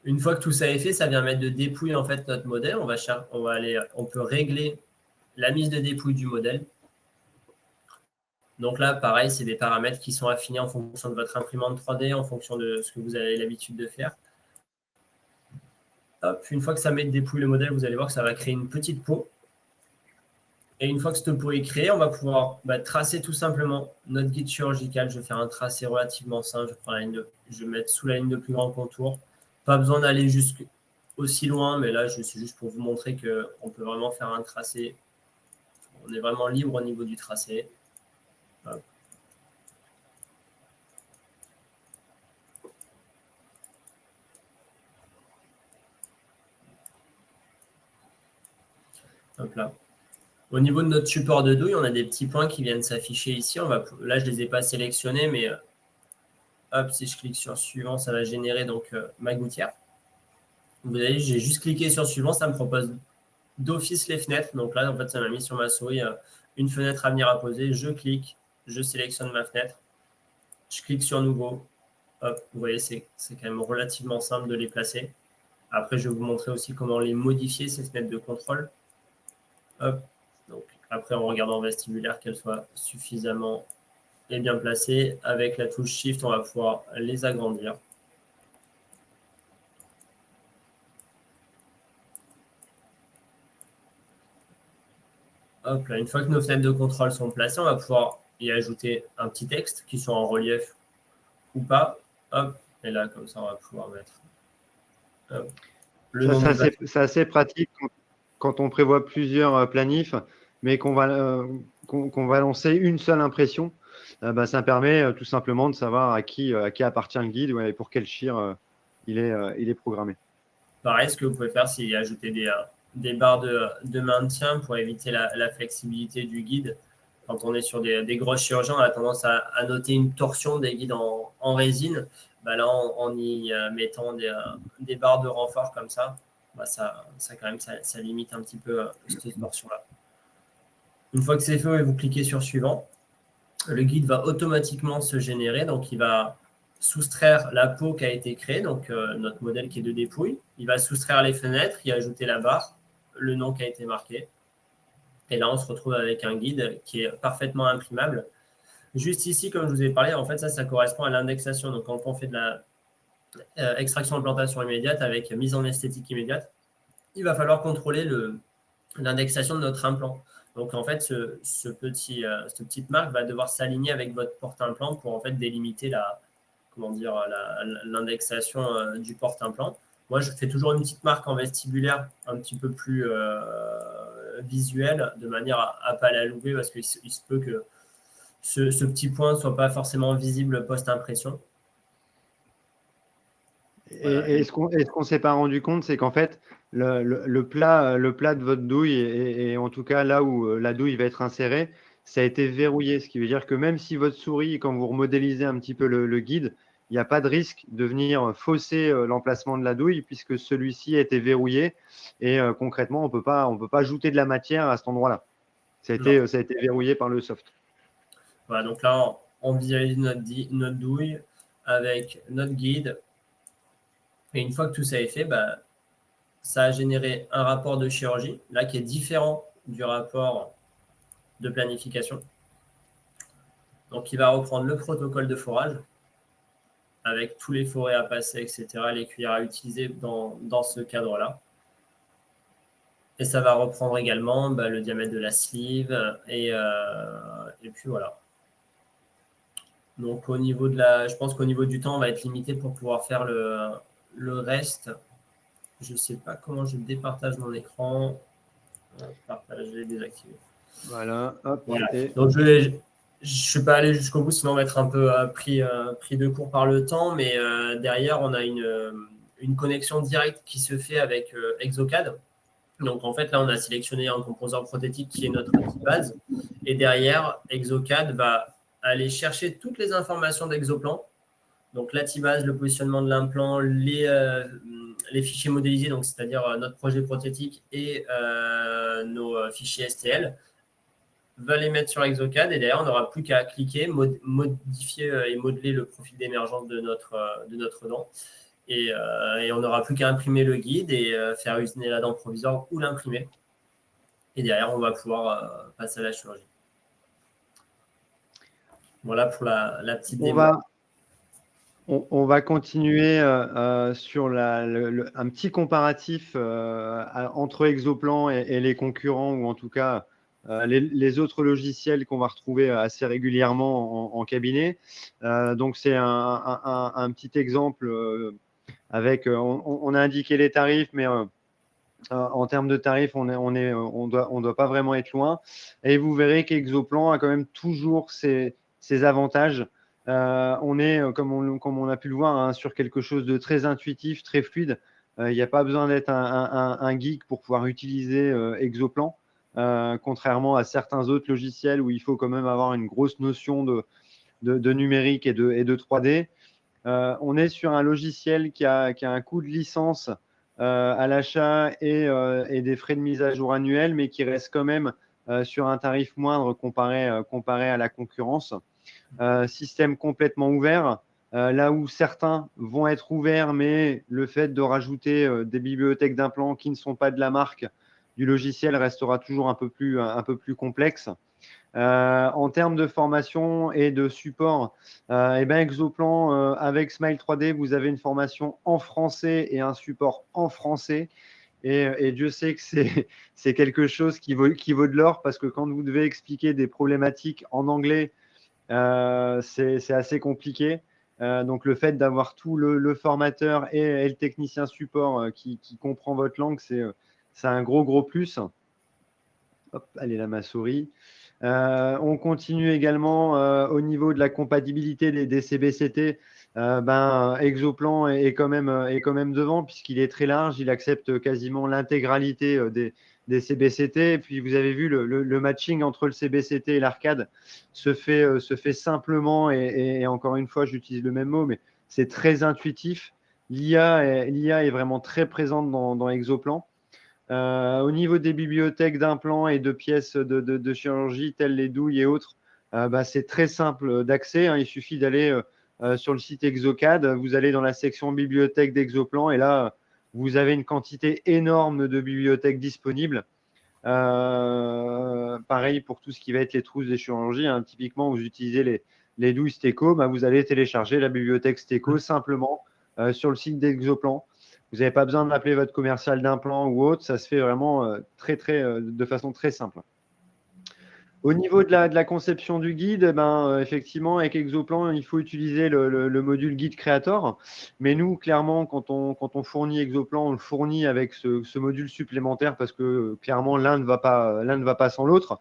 Une fois que tout ça est fait, ça vient mettre de dépouille en fait notre modèle. On peut régler la mise de dépouille du modèle. Donc là, pareil, c'est des paramètres qui sont affinés en fonction de votre imprimante 3D, en fonction de ce que vous avez l'habitude de faire. Hop, une fois que ça met de dépouille le modèle, vous allez voir que ça va créer une petite peau. Et une fois que cette peau est créée, on va pouvoir tracer tout simplement notre guide chirurgical. Je vais faire un tracé relativement simple. Je vais mettre sous la ligne de plus grand contour. Pas besoin d'aller aussi loin, mais là, c'est juste pour vous montrer qu'on peut vraiment faire un tracé. On est vraiment libre au niveau du tracé. Hop. Hop là. Au niveau de notre support de douille, on a des petits points qui viennent s'afficher ici. Là, je ne les ai pas sélectionnés, mais hop, si je clique sur suivant, ça va générer donc ma gouttière. Vous voyez, j'ai juste cliqué sur suivant, ça me propose d'office les fenêtres. Donc là, en fait, ça m'a mis sur ma souris une fenêtre à venir à poser. Je clique, je sélectionne ma fenêtre. Je clique sur nouveau. Hop, vous voyez, c'est quand même relativement simple de les placer. Après, je vais vous montrer aussi comment les modifier, ces fenêtres de contrôle. Hop. Donc, après, en regardant vestibulaire, qu'elles soient suffisamment et bien placées. Avec la touche Shift, on va pouvoir les agrandir. Hop là, une fois que nos fenêtres de contrôle sont placées, on va pouvoir y ajouter un petit texte qui soit en relief ou pas. Hop, et là, comme ça, on va pouvoir mettre le nom du bâtiment. C'est assez pratique quand on prévoit plusieurs planifs, mais qu'on va lancer une seule impression. Ça permet tout simplement de savoir à qui appartient le guide et pour quel chir il est programmé. Pareil, ce que vous pouvez faire, c'est ajouter des barres de maintien pour éviter la flexibilité du guide. Quand on est sur des grosses chirurgies, on a tendance à noter une torsion des guides en résine. Là, en y mettant des barres de renfort comme ça, ça quand même, ça limite un petit peu cette torsion-là. Une fois que c'est fait, vous cliquez sur suivant. Le guide va automatiquement se générer. Donc, il va soustraire la peau qui a été créée, donc notre modèle qui est de dépouille. Il va soustraire les fenêtres, y ajouter la barre, le nom qui a été marqué. Et là, on se retrouve avec un guide qui est parfaitement imprimable. Juste ici, comme je vous ai parlé, en fait, ça correspond à l'indexation. Donc, quand on fait de la extraction implantation immédiate avec mise en esthétique immédiate, il va falloir contrôler l'indexation de notre implant. Donc, en fait, cette petite marque va devoir s'aligner avec votre porte-implant pour en fait délimiter l'indexation du porte-implant. Moi, je fais toujours une petite marque en vestibulaire un petit peu plus visuelle de manière à ne pas la louper parce qu'il se peut que ce petit point ne soit pas forcément visible post-impression. Et ce qu'on ne s'est pas rendu compte, c'est qu'en fait, le plat de votre douille, et en tout cas là où la douille va être insérée, ça a été verrouillé. Ce qui veut dire que même si votre souris, quand vous remodélisez un petit peu le guide, il n'y a pas de risque de venir fausser l'emplacement de la douille puisque celui-ci a été verrouillé. Et concrètement, on peut pas ajouter de la matière à cet endroit-là. Ça a été verrouillé par le soft. Voilà, donc là, on visualise notre douille avec notre guide. Et une fois que tout ça est fait, ça a généré un rapport de chirurgie, là, qui est différent du rapport de planification. Donc, il va reprendre le protocole de forage avec tous les forêts à passer, etc., les cuillères à utiliser dans ce cadre-là. Et ça va reprendre également le diamètre de la sleeve et puis voilà. Donc, je pense qu'au niveau du temps, on va être limité pour pouvoir faire le reste. Je ne sais pas comment je départage mon écran. Partager, désactiver. Voilà. Hop, voilà. Donc, je ne suis pas allé jusqu'au bout, sinon on va être un peu pris de court par le temps. Mais derrière, on a une connexion directe qui se fait avec Exocad. Donc, en fait, là, on a sélectionné un composant prothétique qui est notre outil base. Et derrière, Exocad va aller chercher toutes les informations d'Exoplan. Donc, l'ATIBase, le positionnement de l'implant, les fichiers modélisés, donc c'est-à-dire notre projet prothétique et nos fichiers STL, va les mettre sur Exocad. Et derrière, on n'aura plus qu'à cliquer, modifier et modeler le profil d'émergence de notre dent. Et on n'aura plus qu'à imprimer le guide et faire usiner la dent provisoire ou l'imprimer. Et derrière, on va pouvoir passer à la chirurgie. Voilà pour la petite démo. On va continuer sur un petit comparatif entre Exoplan et les concurrents, ou en tout cas les autres logiciels qu'on va retrouver assez régulièrement en cabinet. Donc, c'est un petit exemple avec, on a indiqué les tarifs, mais en termes de tarifs, on doit pas vraiment être loin. Et vous verrez qu'Exoplan a quand même toujours ses avantages. On est, comme on a pu le voir, hein, sur quelque chose de très intuitif, très fluide. Il n'y a pas besoin d'être un geek pour pouvoir utiliser Exoplan, contrairement à certains autres logiciels où il faut quand même avoir une grosse notion de numérique et de 3D. On est sur un logiciel qui a un coût de licence à l'achat et des frais de mise à jour annuels, mais qui reste quand même sur un tarif moindre comparé à la concurrence. Système complètement ouvert, là où certains vont être ouverts, mais le fait de rajouter des bibliothèques d'implants qui ne sont pas de la marque du logiciel restera toujours un peu plus complexe. En termes de formation et de support, Exoplan, avec Smile 3D, vous avez une formation en français et un support en français. Et Dieu sait que c'est quelque chose qui vaut de l'or, parce que quand vous devez expliquer des problématiques en anglais, c'est assez compliqué. Donc, le fait d'avoir tout le formateur et le technicien support qui comprend votre langue, c'est un gros plus. Hop, allez là, ma souris. On continue également au niveau de la compatibilité des CBCT. Exoplan est quand même devant, puisqu'il est très large. Il accepte quasiment l'intégralité des CBCT. Et puis, vous avez vu, le matching entre le CBCT et l'arcade se fait simplement. Et encore une fois, j'utilise le même mot, mais c'est très intuitif. L'IA est vraiment très présente dans Exoplan. Au niveau des bibliothèques d'implants et de pièces de chirurgie, telles les douilles et autres, c'est très simple d'accès, hein. Il suffit d'aller sur le site Exocad. Vous allez dans la section bibliothèque d'Exoplan, et là, vous avez une quantité énorme de bibliothèques disponibles. Pareil pour tout ce qui va être les trousses des chirurgies, hein. Typiquement, vous utilisez les douilles Steco, vous allez télécharger la bibliothèque Steco simplement sur le site d'Exoplan. Vous n'avez pas besoin d'appeler votre commercial d'implant ou autre. Ça se fait vraiment de façon très simple. Au niveau de la conception du guide, effectivement, avec Exoplan, il faut utiliser le module Guide Creator. Mais nous, clairement, quand on fournit Exoplan, on le fournit avec ce module supplémentaire, parce que clairement, l'un ne va pas sans l'autre.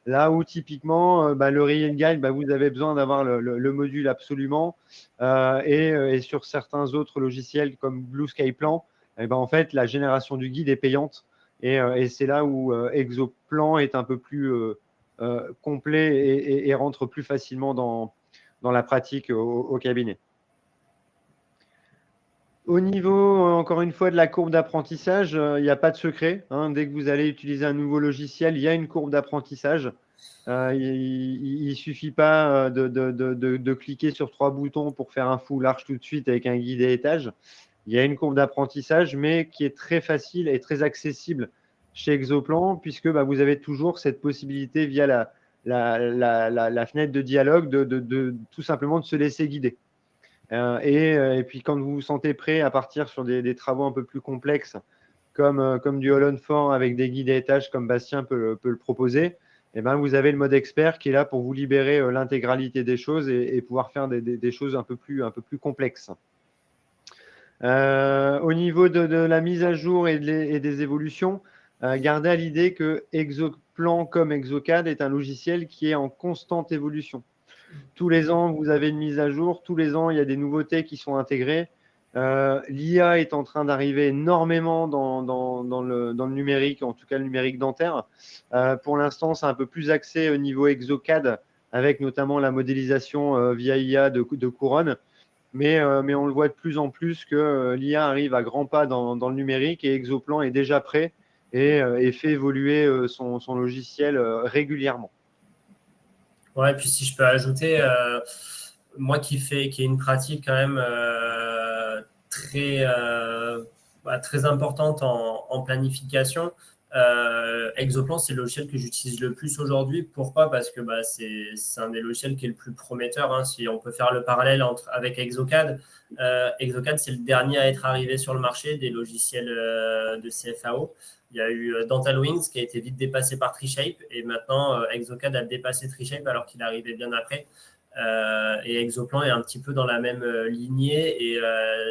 Là où typiquement, le Real Guide, vous avez besoin d'avoir le module absolument. Et sur certains autres logiciels comme Blue Sky Plan, en fait, la génération du guide est payante. Et c'est là où Exoplan est un peu plus complet et rentre plus facilement dans la pratique au cabinet. Au niveau, encore une fois, de la courbe d'apprentissage, il n'y a pas de secret, hein. Dès que vous allez utiliser un nouveau logiciel, il y a une courbe d'apprentissage. Il ne suffit pas de cliquer sur 3 boutons pour faire un full arch tout de suite avec un guide et étage. Il y a une courbe d'apprentissage, mais qui est très facile et très accessible chez Exoplan, puisque vous avez toujours cette possibilité via la fenêtre de dialogue de tout simplement de se laisser guider. Et puis quand vous vous sentez prêt à partir sur des travaux un peu plus complexes, comme du All on 4 avec des guides à étages comme Bastien peut le proposer, et ben vous avez le mode expert qui est là pour vous libérer l'intégralité des choses et pouvoir faire des choses un peu plus complexes. Au niveau de la mise à jour et des évolutions, gardez à l'idée que Exoplan comme Exocad est un logiciel qui est en constante évolution. Tous les ans, vous avez une mise à jour. Tous les ans, il y a des nouveautés qui sont intégrées. L'IA est en train d'arriver énormément dans le numérique, en tout cas le numérique dentaire. Pour l'instant, c'est un peu plus axé au niveau Exocad, avec notamment la modélisation via IA de couronne. Mais on le voit de plus en plus que l'IA arrive à grands pas dans le numérique et Exoplan est déjà prêt et fait évoluer son logiciel régulièrement. Ouais, puis si je peux ajouter, moi qui ai une pratique quand même très, très importante en planification, Exoplan, c'est le logiciel que j'utilise le plus aujourd'hui. Pourquoi? Parce que c'est un des logiciels qui est le plus prometteur. Hein. Si on peut faire le parallèle avec Exocad, Exocad, c'est le dernier à être arrivé sur le marché des logiciels de CFAO. Il y a eu Dental Wings qui a été vite dépassé par TreeShape et maintenant Exocad a dépassé TreeShape alors qu'il arrivait bien après. Et Exoplan est un petit peu dans la même lignée et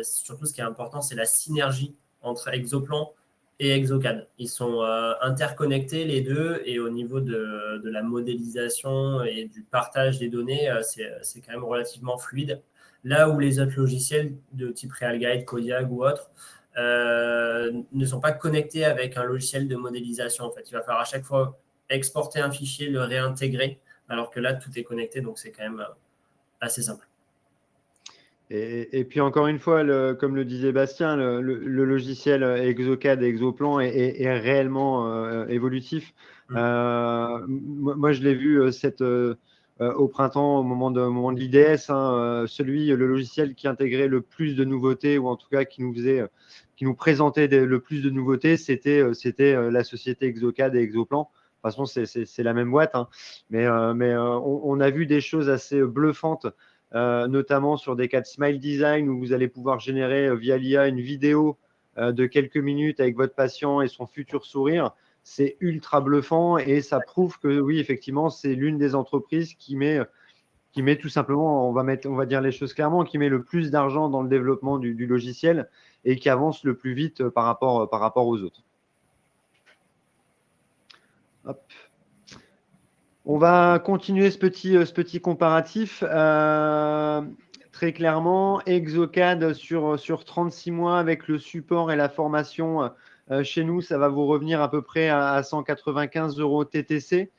surtout ce qui est important, c'est la synergie entre Exoplan et Exocad. Ils sont interconnectés les deux et au niveau de la modélisation et du partage des données, c'est quand même relativement fluide. Là où les autres logiciels de type RealGuide, Kodiak ou autres ne sont pas connectés avec un logiciel de modélisation. En fait, il va falloir à chaque fois exporter un fichier, le réintégrer, alors que là, tout est connecté, donc c'est quand même assez simple. Et puis encore une fois, comme le disait Bastien, le logiciel Exocad et Exoplan est réellement évolutif. Moi, je l'ai vu au printemps, au moment de l'IDS, hein, le logiciel qui intégrait le plus de nouveautés, ou en tout cas qui nous présentait le plus de nouveautés, c'était la société Exocad et Exoplan. De toute façon, c'est la même boîte, hein. Mais on a vu des choses assez bluffantes. Notamment sur des cas de smile design où vous allez pouvoir générer via l'IA une vidéo de quelques minutes avec votre patient et son futur sourire. C'est ultra bluffant et ça prouve que oui, effectivement, c'est l'une des entreprises qui met tout simplement, on va dire les choses clairement, qui met le plus d'argent dans le développement du logiciel et qui avance le plus vite par rapport aux autres. Hop. On va continuer ce petit comparatif. Très clairement, Exocad sur 36 mois avec le support et la formation chez nous, ça va vous revenir à peu près à 195 € TTC.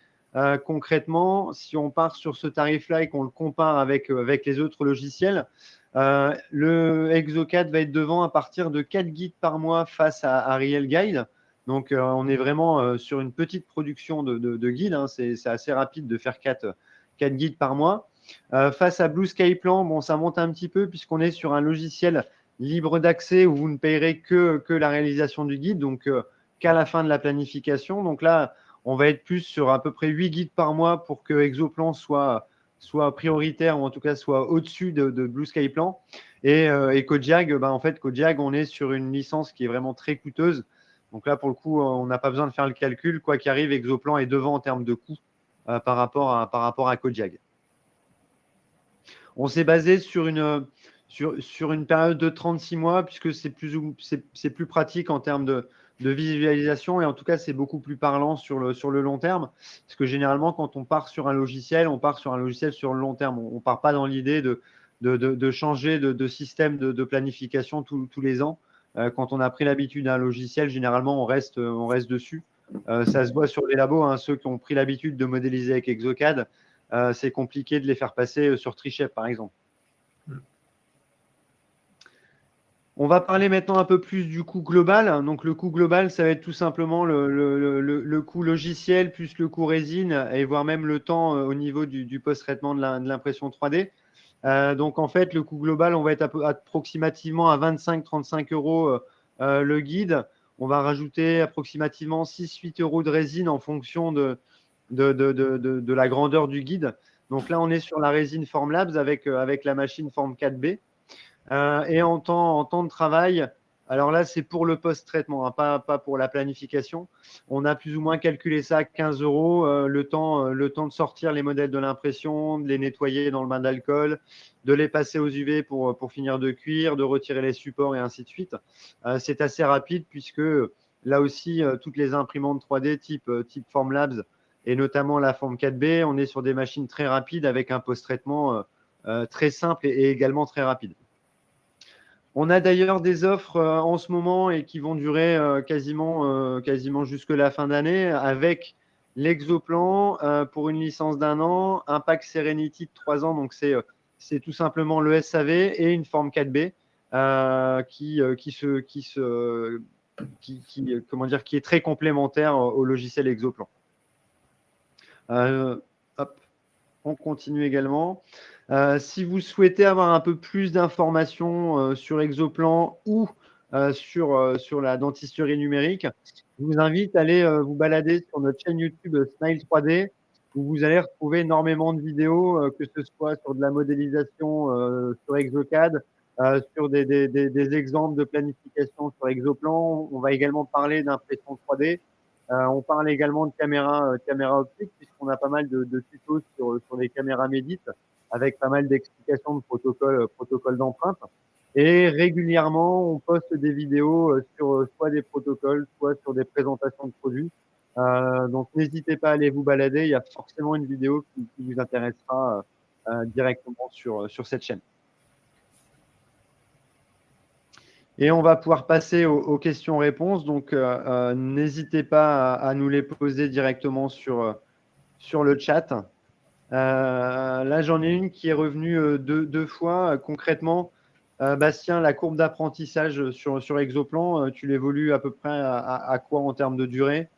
Concrètement, si on part sur ce tarif-là et qu'on le compare avec les autres logiciels, le Exocad va être devant à partir de 4 guides par mois face à RealGuide. Donc, on est vraiment sur une petite production de guides. Hein. C'est assez rapide de faire 4 guides par mois. Face à Blue Sky Plan, bon, ça monte un petit peu puisqu'on est sur un logiciel libre d'accès où vous ne payerez que la réalisation du guide, donc qu'à la fin de la planification. Donc là, on va être plus sur à peu près 8 guides par mois pour que Exoplan soit prioritaire ou en tout cas soit au-dessus de Blue Sky Plan. Et Kodiak, en fait, Kodiak, on est sur une licence qui est vraiment très coûteuse. Donc là, pour le coup, on n'a pas besoin de faire le calcul. Quoi qu'il arrive, Exoplan est devant en termes de coût par rapport à Kodiak. On s'est basé sur une période de 36 mois puisque c'est plus pratique en termes de visualisation et en tout cas, c'est beaucoup plus parlant sur le long terme. Parce que généralement, quand on part sur un logiciel, on part sur un logiciel sur le long terme. On ne part pas dans l'idée de changer de système de planification tous les ans. Quand on a pris l'habitude d'un logiciel, généralement, on reste dessus. Ça se voit sur les labos, hein, ceux qui ont pris l'habitude de modéliser avec Exocad, c'est compliqué de les faire passer sur TreeShape, par exemple. On va parler maintenant un peu plus du coût global. Donc, le coût global, ça va être tout simplement le coût logiciel plus le coût résine et voire même le temps au niveau du post-traitement de l'impression 3D. Donc, en fait, le coût global, on va être approximativement à 25-35 € le guide. On va rajouter approximativement 6-8 € de résine en fonction de la grandeur du guide. Donc là, on est sur la résine Formlabs avec la machine Form 4B. Et en temps de travail, alors là, c'est pour le post-traitement, hein, pas pour la planification. On a plus ou moins calculé ça à 15 euros, le temps de sortir les modèles de l'impression, de les nettoyer dans le bain d'alcool, de les passer aux UV pour finir de cuire, de retirer les supports et ainsi de suite. C'est assez rapide puisque là aussi, toutes les imprimantes 3D type Formlabs et notamment la Form 4B, on est sur des machines très rapides avec un post-traitement très simple et également très rapide. On a d'ailleurs des offres en ce moment et qui vont durer quasiment jusque la fin d'année avec l'exoplan pour une licence d'1 an, un pack Serenity de 3 ans, donc c'est tout simplement le SAV et une forme 4B qui est très complémentaire au logiciel exoplan. Hop, on continue également. Si vous souhaitez avoir un peu plus d'informations sur Exoplan ou sur la dentisterie numérique, je vous invite à aller vous balader sur notre chaîne YouTube Smile 3D où vous allez retrouver énormément de vidéos, que ce soit sur de la modélisation sur Exocad, sur des exemples de planification sur Exoplan. On va également parler d'impression 3D. On parle également de caméra optique puisqu'on a pas mal de tutos sur les caméras Medit avec pas mal d'explications de protocoles d'empreinte. Et régulièrement, on poste des vidéos sur soit des protocoles, soit sur des présentations de produits. Donc, n'hésitez pas à aller vous balader. Il y a forcément une vidéo qui vous intéressera directement sur cette chaîne. Et on va pouvoir passer aux questions-réponses. Donc, n'hésitez pas à nous les poser directement sur le chat. Là, j'en ai une qui est revenue deux fois. Concrètement, Bastien, la courbe d'apprentissage sur Exoplan, tu l'évolues à peu près à quoi en termes de durée?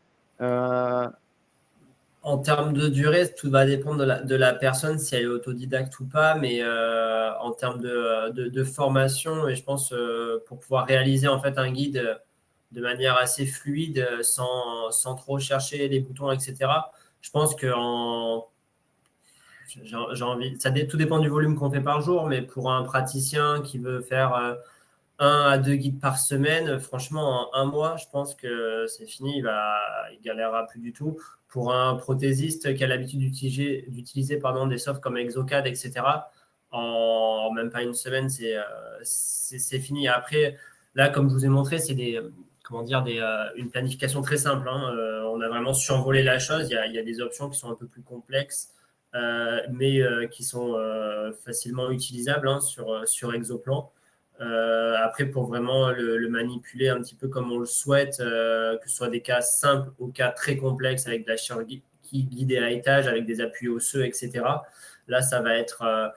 En termes de durée, tout va dépendre de la personne, si elle est autodidacte ou pas, mais en termes de formation, et je pense pour pouvoir réaliser en fait un guide de manière assez fluide, sans trop chercher les boutons, etc. Je pense que j'ai envie, tout dépend du volume qu'on fait par jour, mais pour un praticien qui veut faire 1 à 2 guides par semaine, franchement, en 1 mois, je pense que c'est fini, il galérera plus du tout. Pour un prothésiste qui a l'habitude d'utiliser des softs comme Exocad, etc., en même pas une semaine, c'est fini. Après, là, comme je vous ai montré, c'est une planification très simple, hein. On a vraiment survolé la chose. Il y a des options qui sont un peu plus complexes, mais qui sont facilement utilisables, hein, sur Exoplan. Après, pour vraiment le manipuler un petit peu comme on le souhaite, que ce soit des cas simples ou cas très complexes avec de la chirurgie guidée à étage, avec des appuis osseux, etc. Là, ça va être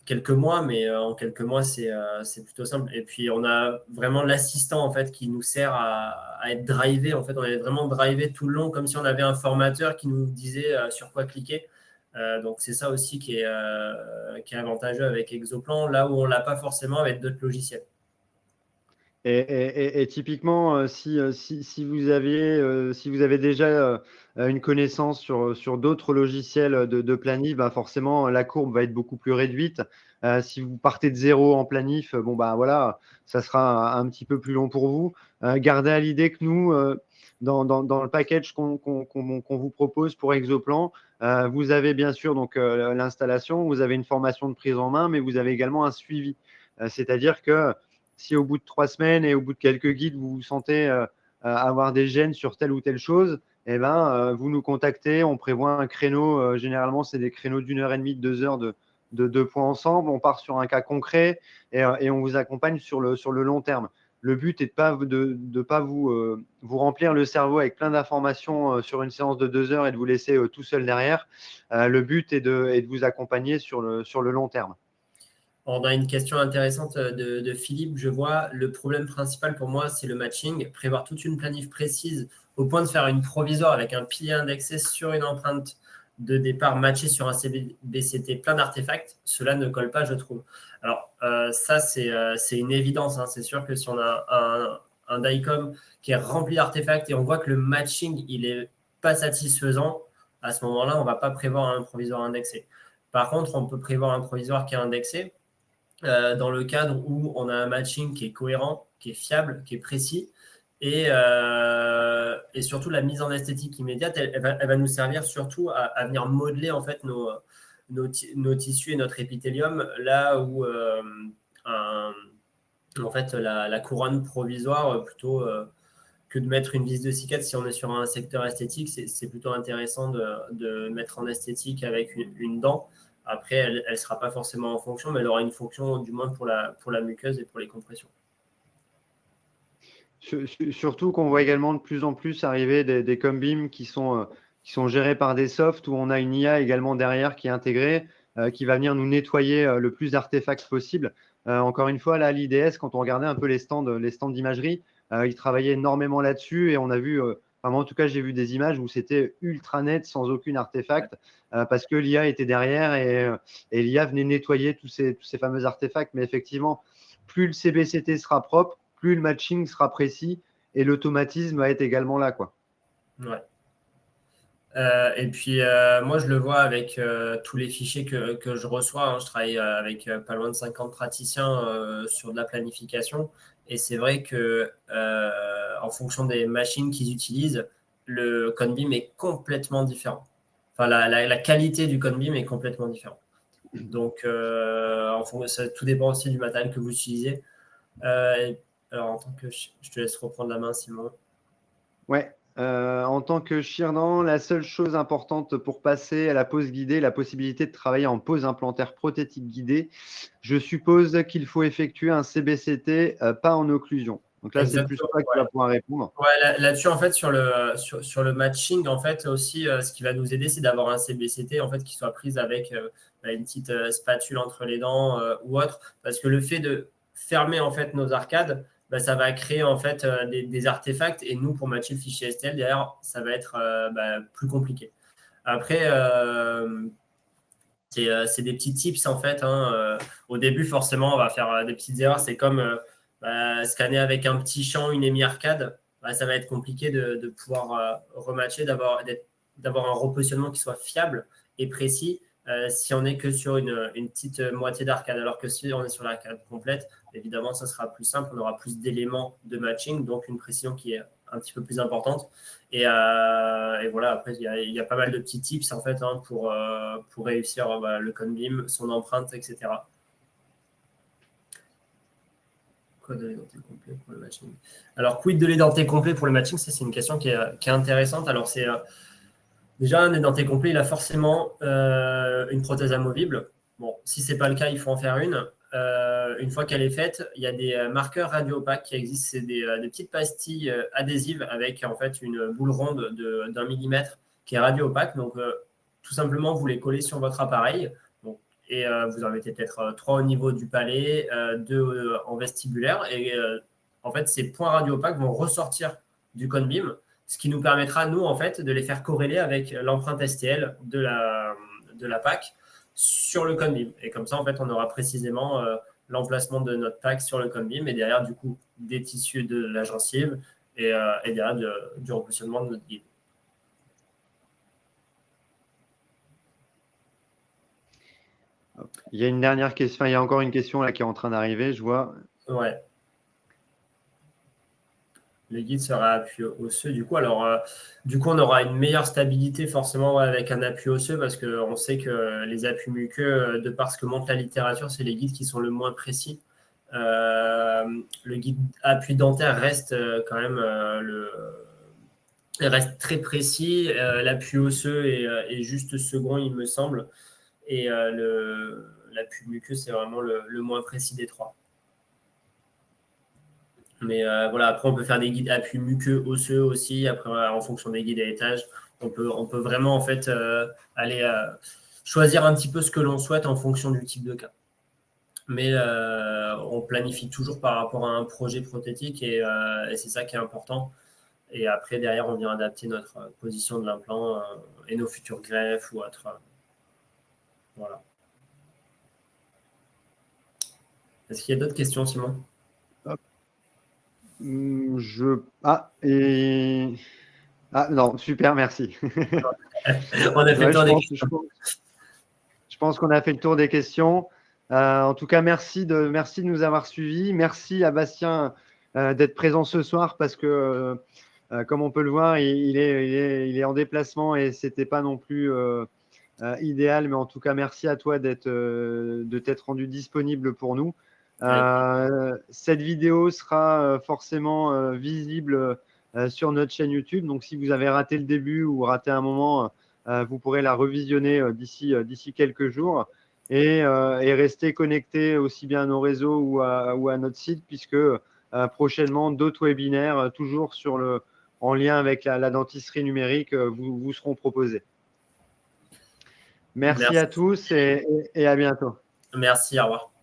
quelques mois, mais en quelques mois, c'est plutôt simple. Et puis, on a vraiment l'assistant en fait qui nous sert à être drivé. En fait, on est vraiment drivé tout le long, comme si on avait un formateur qui nous disait sur quoi cliquer. Donc, c'est ça aussi qui est avantageux avec Exoplan, là où on ne l'a pas forcément avec d'autres logiciels. Et typiquement, si vous avez déjà une connaissance sur d'autres logiciels de planif, bah forcément, la courbe va être beaucoup plus réduite. Si vous partez de zéro en planif, bon, bah voilà, ça sera un petit peu plus long pour vous. Gardez à l'idée que nous, dans le package qu'on vous propose pour Exoplan, vous avez bien sûr donc l'installation, vous avez une formation de prise en main, mais vous avez également un suivi. C'est-à-dire que si au bout de 3 semaines et au bout de quelques guides, vous vous sentez avoir des gênes sur telle ou telle chose, eh ben, vous nous contactez, on prévoit un créneau. Généralement, c'est des créneaux d'1h30, 2 heures de 2 points ensemble. On part sur un cas concret et on vous accompagne sur le long terme. Le but est de pas vous remplir le cerveau avec plein d'informations sur une séance de 2 heures et de vous laisser tout seul derrière. Le but est de vous accompagner sur le long terme. On a une question intéressante de Philippe. Je vois, le problème principal pour moi, c'est le matching. Prévoir toute une planif précise au point de faire une provisoire avec un pilier indexé sur une empreinte de départ matchée sur un CBCT plein d'artefacts, cela ne colle pas, je trouve. Alors, ça, c'est une évidence, hein. C'est sûr que si on a un DICOM qui est rempli d'artefacts et on voit que le matching, il est pas satisfaisant, à ce moment-là, on ne va pas prévoir un provisoire indexé. Par contre, on peut prévoir un provisoire qui est indexé dans le cadre où on a un matching qui est cohérent, qui est fiable, qui est précis. Et surtout, la mise en esthétique immédiate, elle va nous servir surtout à venir modeler en fait nos tissus et notre épithélium, là où en fait, la couronne provisoire, plutôt que de mettre une vis de cicatrice, si on est sur un secteur esthétique, c'est plutôt intéressant de mettre en esthétique avec une dent. Après, elle ne sera pas forcément en fonction, mais elle aura une fonction du moins pour la muqueuse et pour les compressions. Surtout qu'on voit également de plus en plus arriver des Combeam qui sont gérés par des softs où on a une IA également derrière qui est intégrée, qui va venir nous nettoyer le plus d'artefacts possible. Encore une fois, là, à l'IDS, quand on regardait un peu les stands d'imagerie, ils travaillaient énormément là-dessus et on a vu, enfin, moi, en tout cas, j'ai vu des images où c'était ultra net, sans aucun artefact, parce que l'IA était derrière et l'IA venait nettoyer tous ces fameux artefacts. Mais effectivement, plus le CBCT sera propre, plus le matching sera précis et l'automatisme va être également là, quoi. Ouais. Et puis, moi, je le vois avec tous les fichiers que je reçois. Hein. Je travaille avec pas loin de 50 praticiens sur de la planification. Et c'est vrai que en fonction des machines qu'ils utilisent, le Conbeam est complètement différent. Enfin, la qualité du Conbeam est complètement différente. Donc, ça, tout dépend aussi du matériel que vous utilisez. Alors, en tant que je te laisse reprendre la main, Simon. Ouais. En tant que Shirdan, la seule chose importante pour passer à la pose guidée, la possibilité de travailler en pose implantaire prothétique guidée, je suppose qu'il faut effectuer un CBCT, pas en occlusion. Donc là, c'est plus Exactement. toi qui vas pouvoir répondre. Ouais, là-dessus, en fait, sur le matching, en fait, aussi, ce qui va nous aider, c'est d'avoir un CBCT, en fait, qui soit prise avec une petite spatule entre les dents ou autre. Parce que le fait de fermer, en fait, nos arcades, ça va créer, en fait, des artefacts. Et nous, pour matcher le fichier STL, derrière, ça va être plus compliqué. Après, c'est des petits tips, en fait. Hein. Au début, forcément, on va faire des petites erreurs. C'est comme scanner avec un petit champ, une émi-arcade. Ça va être compliqué de pouvoir rematcher, d'avoir un repositionnement qui soit fiable et précis si on n'est que sur une petite moitié d'arcade. Alors que si on est sur l'arcade complète, évidemment, ça sera plus simple. On aura plus d'éléments de matching, donc une précision qui est un petit peu plus importante. Et voilà, après, il y a pas mal de petits tips en fait hein, pour réussir le Conbeam, son empreinte, etc. Quoi de l'édenté complet pour le matching? Alors, quid de l'édenté complet pour le matching? Ça, c'est une question qui est intéressante. Alors, c'est déjà un édenté complet, il a forcément une prothèse amovible. Bon, si ce n'est pas le cas, il faut en faire une. Une fois qu'elle est faite, il y a des marqueurs radio-opaques qui existent. C'est des petites pastilles adhésives avec en fait une boule ronde d'1 millimètre qui est radio-opaque. Donc, tout simplement, vous les collez sur votre appareil. Donc, et vous en mettez peut-être 3 au niveau du palais, 2 en vestibulaire. Et en fait, ces points radio-opaques vont ressortir du Conbeam, ce qui nous permettra, nous, en fait, de les faire corréler avec l'empreinte STL de la PAC sur le Conbeam. Et comme ça, en fait, on aura précisément l'emplacement de notre PAC sur le Conbeam et derrière, du coup, des tissus de la gencive et derrière du repositionnement de notre guide. Il y a une dernière question, enfin, il y a encore une question là qui est en train d'arriver, je vois. Ouais. Le guide sera appui osseux. Du coup, alors, du coup, on aura une meilleure stabilité forcément avec un appui osseux parce qu'on sait que les appuis muqueux, de par ce que montre la littérature, c'est les guides qui sont le moins précis. Le guide appui dentaire reste quand même il reste très précis. L'appui osseux est juste second, il me semble. Et l'appui muqueux, c'est vraiment le moins précis des trois. Mais voilà, après, on peut faire des guides appui muqueux osseux aussi. Après, en fonction des guides à étage, on peut vraiment en fait aller choisir un petit peu ce que l'on souhaite en fonction du type de cas. Mais on planifie toujours par rapport à un projet prothétique et c'est ça qui est important. Et après, derrière, on vient adapter notre position de l'implant et nos futurs greffes ou autres. Voilà. Est-ce qu'il y a d'autres questions, Simon? Et Ah non, super, merci. On a fait le tour des questions. Je pense qu'on a fait le tour des questions. En tout cas, merci de nous avoir suivis. Merci à Bastien d'être présent ce soir parce que, comme on peut le voir, il est en déplacement et ce n'était pas non plus idéal. Mais en tout cas, merci à toi de t'être rendu disponible pour nous. Cette vidéo sera forcément visible sur notre chaîne YouTube. Donc, si vous avez raté le début ou raté un moment, vous pourrez la revisionner d'ici quelques jours et rester connecté aussi bien à nos réseaux ou à notre site, puisque prochainement, d'autres webinaires, toujours en lien avec la dentisterie numérique, vous seront proposés. Merci à tous et à bientôt. Merci, au revoir.